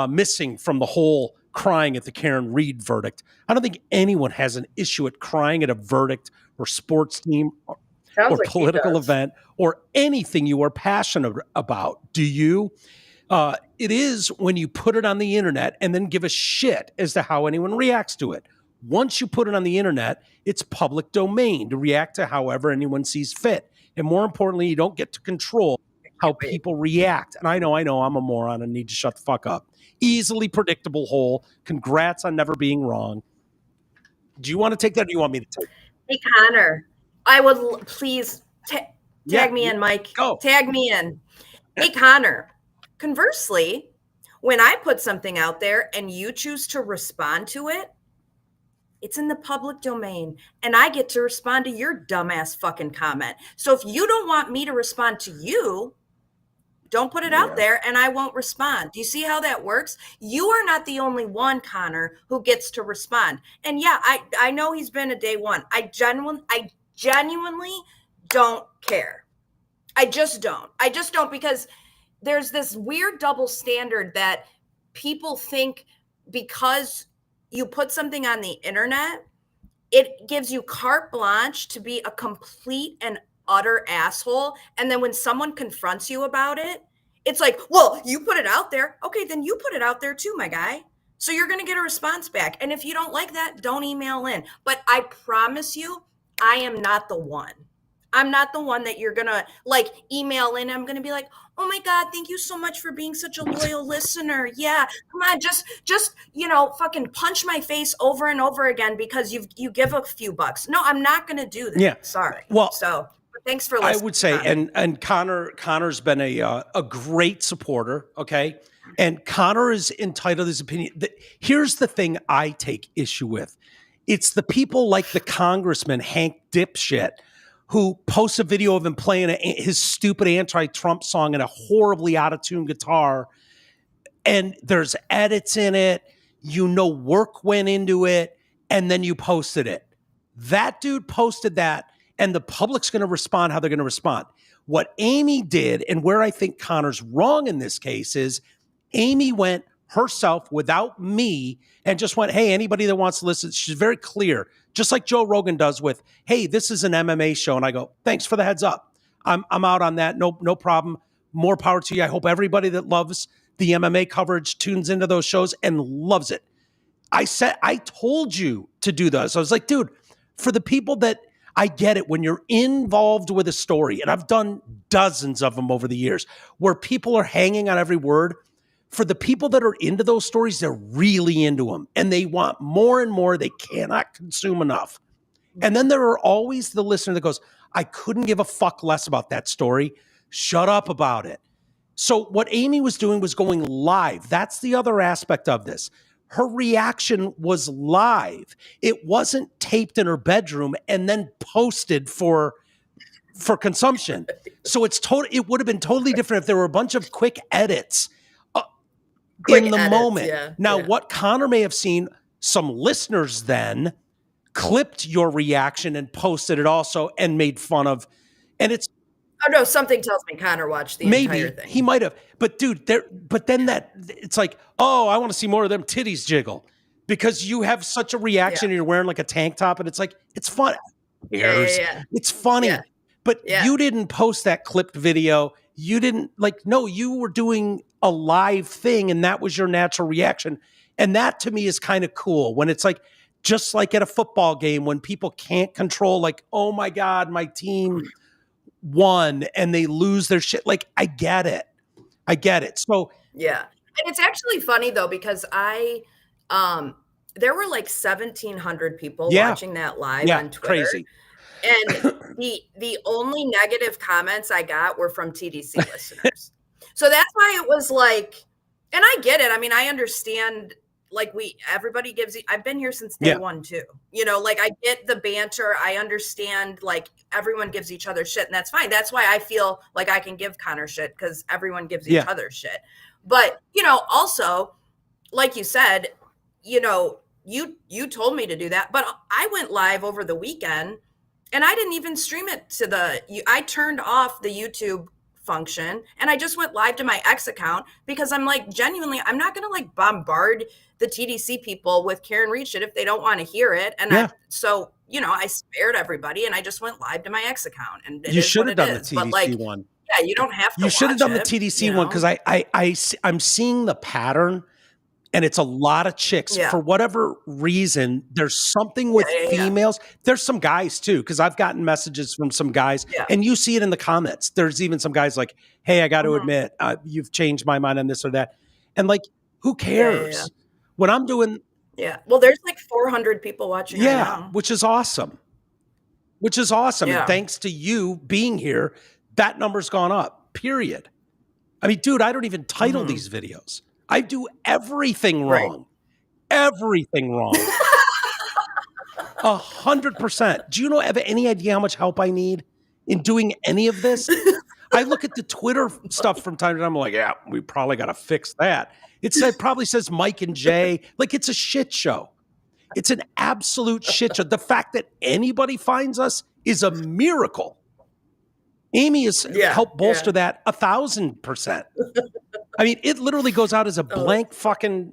missing from the whole crying at the Karen Reed verdict. I don't think anyone has an issue at crying at a verdict or sports team or Sounds like he political does. event or anything you are passionate about. Do you? It is when you put it on the internet and then give a shit as to how anyone reacts to it. Once you put it on the internet, it's public domain to react to however anyone sees fit. And more importantly, you don't get to control how people react. And I know, I'm a moron and need to shut the fuck up. Easily predictable hole. Congrats on never being wrong. Do you want to take that or do you want me to take it? Hey, Connor, I would please tag me in, Mike. Go. Tag me in. Hey, Connor, conversely, when I put something out there and you choose to respond to it, it's in the public domain and I get to respond to your dumbass fucking comment. So if you don't want me to respond to you, don't put it out there and I won't respond. Do you see how that works? You are not the only one, Connor, who gets to respond. And yeah, I know he's been a day one. I genuinely don't care. I just don't because there's this weird double standard that people think because you put something on the internet, it gives you carte blanche to be a complete and utter asshole. And then when someone confronts you about it, it's like, well, you put it out there. Okay, then you put it out there too, my guy. So you're going to get a response back. And if you don't like that, don't email in. But I promise you, I am not the one. I'm not the one that you're going to like email in. I'm going to be like, oh my God, thank you so much for being such a loyal listener. Yeah, come on, just fucking punch my face over and over again because you give a few bucks. No, I'm not going to do that. Yeah. Sorry. Well, so thanks for listening. I would say, and Connor's been a great supporter. Okay. And Connor is entitled to his opinion. Here's the thing I take issue with. It's the people like the Congressman, Hank Dipshit, who posts a video of him playing his stupid anti-Trump song in a horribly out-of-tune guitar. And there's edits in it. Work went into it. And then you posted it. That dude posted that. And the public's going to respond how they're going to respond. What Amy did, and where I think Connor's wrong in this case, is Amy went herself without me and just went, hey, anybody that wants to listen, she's very clear, just like Joe Rogan does with, hey, this is an MMA show. And I go, thanks for the heads up. I'm out on that. No problem. More power to you. I hope everybody that loves the MMA coverage tunes into those shows and loves it. I told you to do those. I was like, dude, for the people that I get it when you're involved with a story, and I've done dozens of them over the years, where people are hanging on every word. For the people that are into those stories, they're really into them and they want more and more. They cannot consume enough. And then there are always the listener that goes, I couldn't give a fuck less about that story. Shut up about it. So what Amy was doing was going live. That's the other aspect of this. Her reaction was live. It wasn't taped in her bedroom and then posted for consumption. So it would have been totally different if there were a bunch of quick edits in the moment. Yeah, now, what Connor may have seen, some listeners then clipped your reaction and posted it also and made fun of, and it's. Oh no, something tells me Connor watched the entire thing. He might have, but dude, it's like, oh, I want to see more of them titties jiggle because you have such a reaction and you're wearing like a tank top and it's like, it's fun. It's funny, but you didn't post that clipped video. You didn't you were doing a live thing and that was your natural reaction. And that to me is kind of cool when it's like, just like at a football game when people can't control, like, oh my God, my team won and they lose their shit. Like, I get it. So yeah. And it's actually funny though, because there were like 1,700 people watching that live on Twitter. Crazy. And the only negative comments I got were from TDC listeners. So that's why it was like, and I get it. I mean, I understand, like everybody gives, I've been here since day one too. Like I get the banter. I understand like everyone gives each other shit and that's fine. That's why I feel like I can give Connor shit because everyone gives each other shit. But, also, like you said, you told me to do that, but I went live over the weekend and I didn't even stream it I turned off the YouTube function. And I just went live to my X account because I'm like, genuinely, I'm not going to like bombard the TDC people with Karen Reed shit if they don't want to hear it. And so, you know, I spared everybody and I just went live to my X account. And you should have done the TDC one. Yeah, you don't have to. You should have done the TDC one because I'm seeing the pattern, and it's a lot of chicks for whatever reason. There's something with females. There's some guys too, because I've gotten messages from some guys, and you see it in the comments. There's even some guys like, "Hey, I got to admit, you've changed my mind on this or that," and like, who cares? When I'm doing, well, there's like 400 people watching. right now. which is awesome. And thanks to you being here, that number's gone up, period. I mean, dude, I don't even title these videos. I do everything wrong. Everything wrong. 100%. Do you have any idea how much help I need in doing any of this? I look at the Twitter stuff from time to time. I'm like, yeah, we probably got to fix that. It probably says Mike and Jay. Like, it's a shit show. It's an absolute shit show. The fact that anybody finds us is a miracle. Amy has helped bolster that 1,000%. I mean, it literally goes out as a blank fucking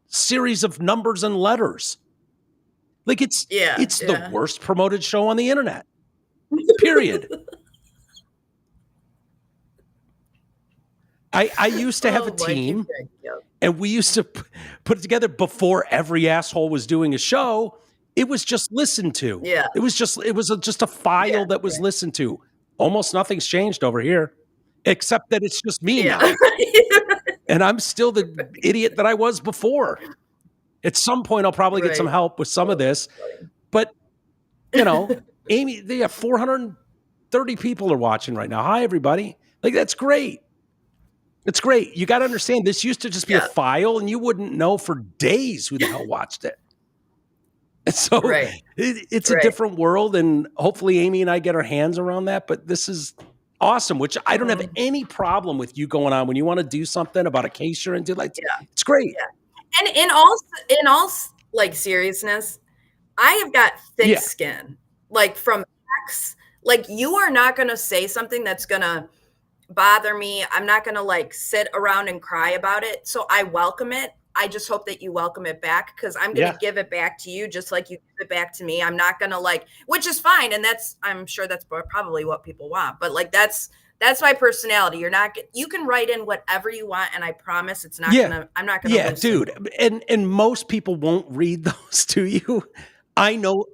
series of numbers and letters. Like it's the worst promoted show on the internet. Period. I used to have a team, and we used to put it together before every asshole was doing a show. It was just listened to. Yeah. It was just a file that was listened to. Almost nothing's changed over here, except that it's just me now. And I'm still the idiot that I was before. At some point, I'll probably get some help with some of this. But, Amy, they have 430 people are watching right now. Hi, everybody. Like, that's great. It's great. You got to understand, this used to just be a file, and you wouldn't know for days who the hell watched it. And so it's a different world, and hopefully Amy and I get our hands around that. But this is awesome, which I don't have any problem with you going on when you want to do something about a case you're into. Like, it's great. Yeah. And in all like seriousness, I have got thick skin. Like from X, like you are not going to say something that's going to bother me. I'm not going to like sit around and cry about it. So I welcome it. I just hope that you welcome it back because I'm going to give it back to you just like you give it back to me. I'm not going to which is fine. And I'm sure that's probably what people want. But like, that's my personality. You can write in whatever you want. And I promise it's not going to, I'm not going to. Yeah, dude. And most people won't read those to you. I know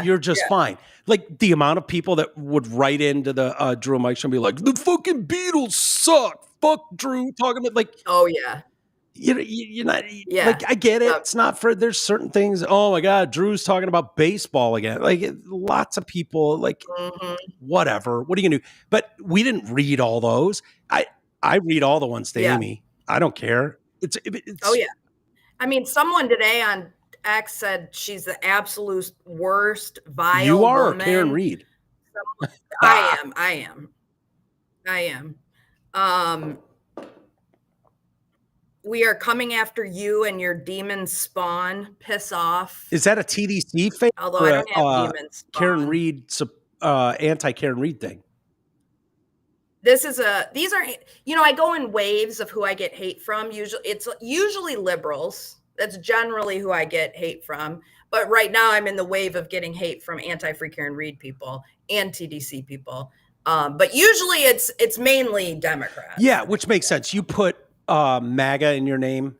you're just fine. Like the amount of people that would write into the Drew and Mike show and be like, the fucking Beatles suck. Fuck Drew talking about like, oh yeah. You're not like, I get it. It's not for, there's certain things. Oh my God, Drew's talking about baseball again. Like lots of people like, whatever, what are you gonna do? But we didn't read all those. I read all the ones to Amy. I don't care. It's oh yeah. I mean, someone today on X said she's the absolute worst, vile You are woman. Karen Reed. I am. We are coming after you and your demon spawn. Piss off. Is that a TDC thing? Although I don't have demon spawn. Karen Reed, anti-Karen Reed thing. These are, I go in waves of who I get hate from. It's usually liberals. That's generally who I get hate from. But right now I'm in the wave of getting hate from anti-Free Karen Reed people and TDC people. But usually it's mainly Democrats. Yeah, which makes sense. You put MAGA in your name,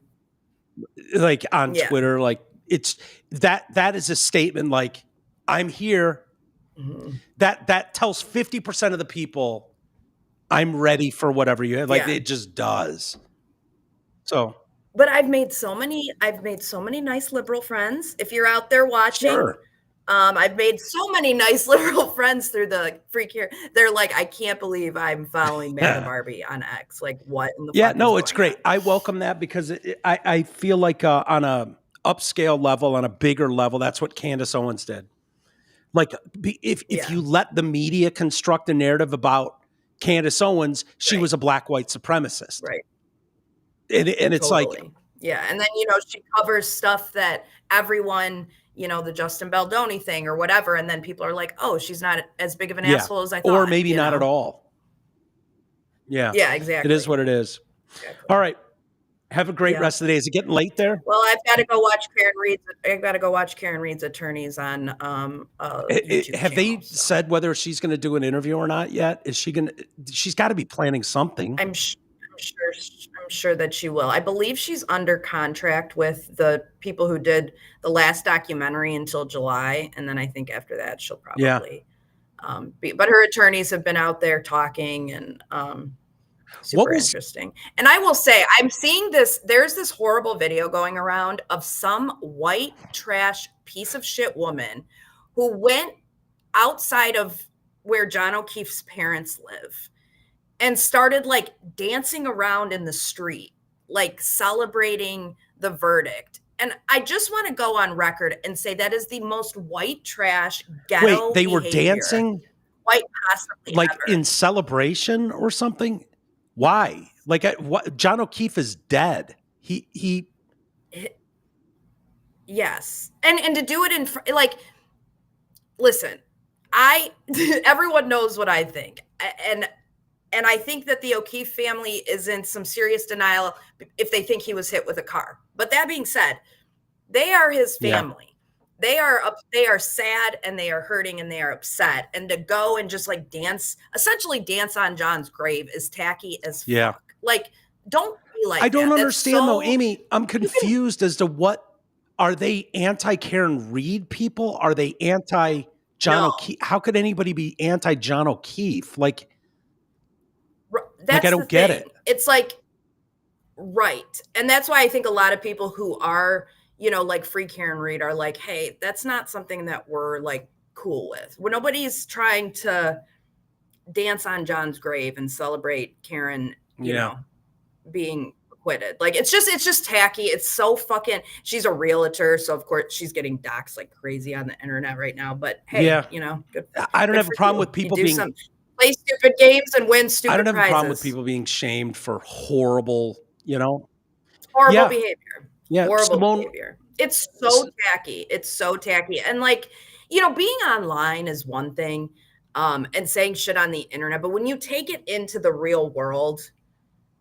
like on Twitter, like it's that is a statement. Like I'm here. That tells 50% of the people I'm ready for whatever you have. Like it just does. So, but I've made so many nice liberal friends. If you're out there watching, I've made so many nice liberal friends through the Freak here. They're like, I can't believe I'm following Mad Barbie on X. Like, what in the fuck no, it's great. I welcome that because I feel like on a upscale level, on a bigger level, that's what Candace Owens did. Like, if you let the media construct a narrative about Candace Owens, she was a black white supremacist, right? And it's like, and then she covers stuff that everyone. The Justin Baldoni thing or whatever. And then people are like, oh, she's not as big of an asshole as I thought. Or maybe not at all. Yeah. Yeah, exactly. It is what it is. Exactly. All right. Have a great Yeah. rest of the day. Is it getting late there? Well, I've got to go watch Karen Reed's. I've got to go watch Karen Reed's attorneys on YouTube Have channel, they said whether she's going to do an interview or not yet? Is she going to? She's got to be planning something. I'm sure that she will. I believe she's under contract with the people who did the last documentary until July, and then I think after that she'll probably be. But her attorneys have been out there talking, and super interesting. And I will say, I'm seeing this. There's this horrible video going around of some white trash piece of shit woman who went outside of where John O'Keefe's parents live and started like dancing around in the street, like celebrating the verdict. And I just want to go on record and say that is the most white trash ghetto. Wait, they were dancing? Quite possibly. Like ever. in celebration or something? Why? Like what? John O'Keefe is dead. He. Yes. And to do it in like, listen, everyone knows what I think. And I think that the O'Keefe family is in some serious denial if they think he was hit with a car. But that being said, they are his family. Yeah. They are sad and they are hurting and they are upset. And to go and just like essentially dance on John's grave is tacky as fuck. Like, don't be like I don't that. understand though, Amy. I'm confused as to what are they anti-Karen Reed people? Are they anti-John O'Keefe? How could anybody be anti-John O'Keefe? Like, that's I don't get it. It's like, right. And that's why I think a lot of people who are, like free Karen Reed are like, hey, that's not something that we're like cool with. When nobody's trying to dance on John's grave and celebrate Karen, you know, being acquitted. Like, it's just tacky. It's so she's a realtor. So of course she's getting doxxed like crazy on the internet right now, but hey, good. I don't have a problem with people being play stupid games and win stupid I don't have prizes. a problem with people being shamed for horrible, horrible behavior. Yeah. Horrible behavior. It's so tacky. It's so tacky. And like, being online is one thing, and saying shit on the internet, but when you take it into the real world,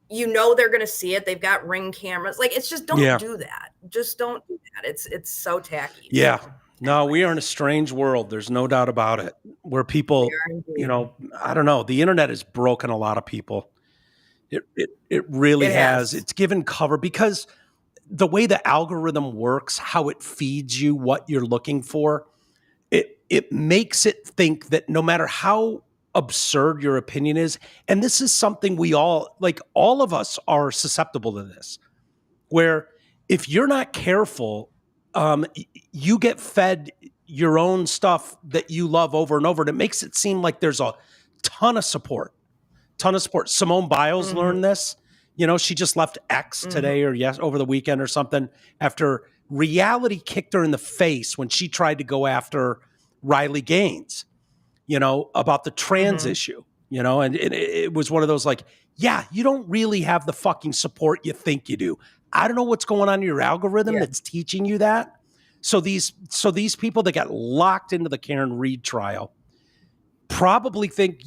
they're going to see it. They've got Ring cameras. Like, it's just don't do that. Just don't do that. It's so tacky. Yeah. No, we are in a strange world. There's no doubt about it. Where people, I don't know. The internet has broken a lot of people. It really has. It's given cover because the way the algorithm works, how it feeds you what you're looking for, it makes it think that no matter how absurd your opinion is, and this is something we all of us are susceptible to this, where if you're not careful, you get fed your own stuff that you love over and over, and it makes it seem like there's a ton of support. Simone Biles learned this. She just left X today or over the weekend or something after reality kicked her in the face when she tried to go after Riley Gaines, about the trans issue, and it was one of those like, yeah, you don't really have the fucking support you think you do. I don't know what's going on in your algorithm that's teaching you that. So these people that got locked into the Karen Reed trial probably think,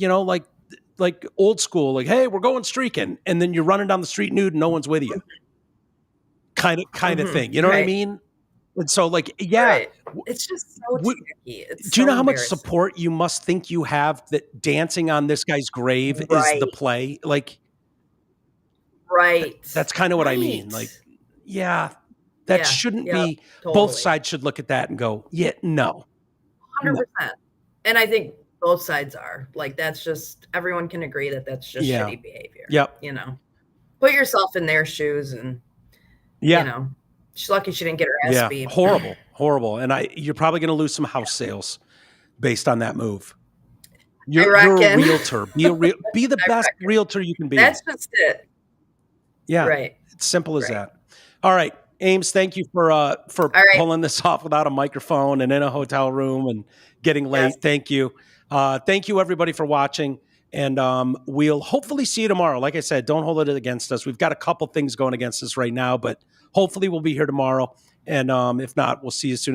like old school, like, hey, we're going streaking. And then you're running down the street nude and no one's with you. Kind of thing. You know what I mean? And so like, it's just so tacky. Do you know how much support you must think you have that dancing on this guy's grave is the play? Like, that's kind of what I mean. Like, that shouldn't be, totally. Both sides should look at that and go, no. 100%. And I think both sides are like, that's just, everyone can agree that that's just shitty behavior. Yep. Put yourself in their shoes and, she's lucky she didn't get her ass beat. Horrible. And you're probably going to lose some house sales based on that move. You're a realtor. Be the best realtor you can be. That's just it. Yeah. Right. It's simple as that. All right. Ames, thank you for pulling this off without a microphone and in a hotel room and getting late. Yes. Thank you. Thank you, everybody, for watching. And we'll hopefully see you tomorrow. Like I said, don't hold it against us. We've got a couple things going against us right now, but hopefully we'll be here tomorrow. And if not, we'll see you soon.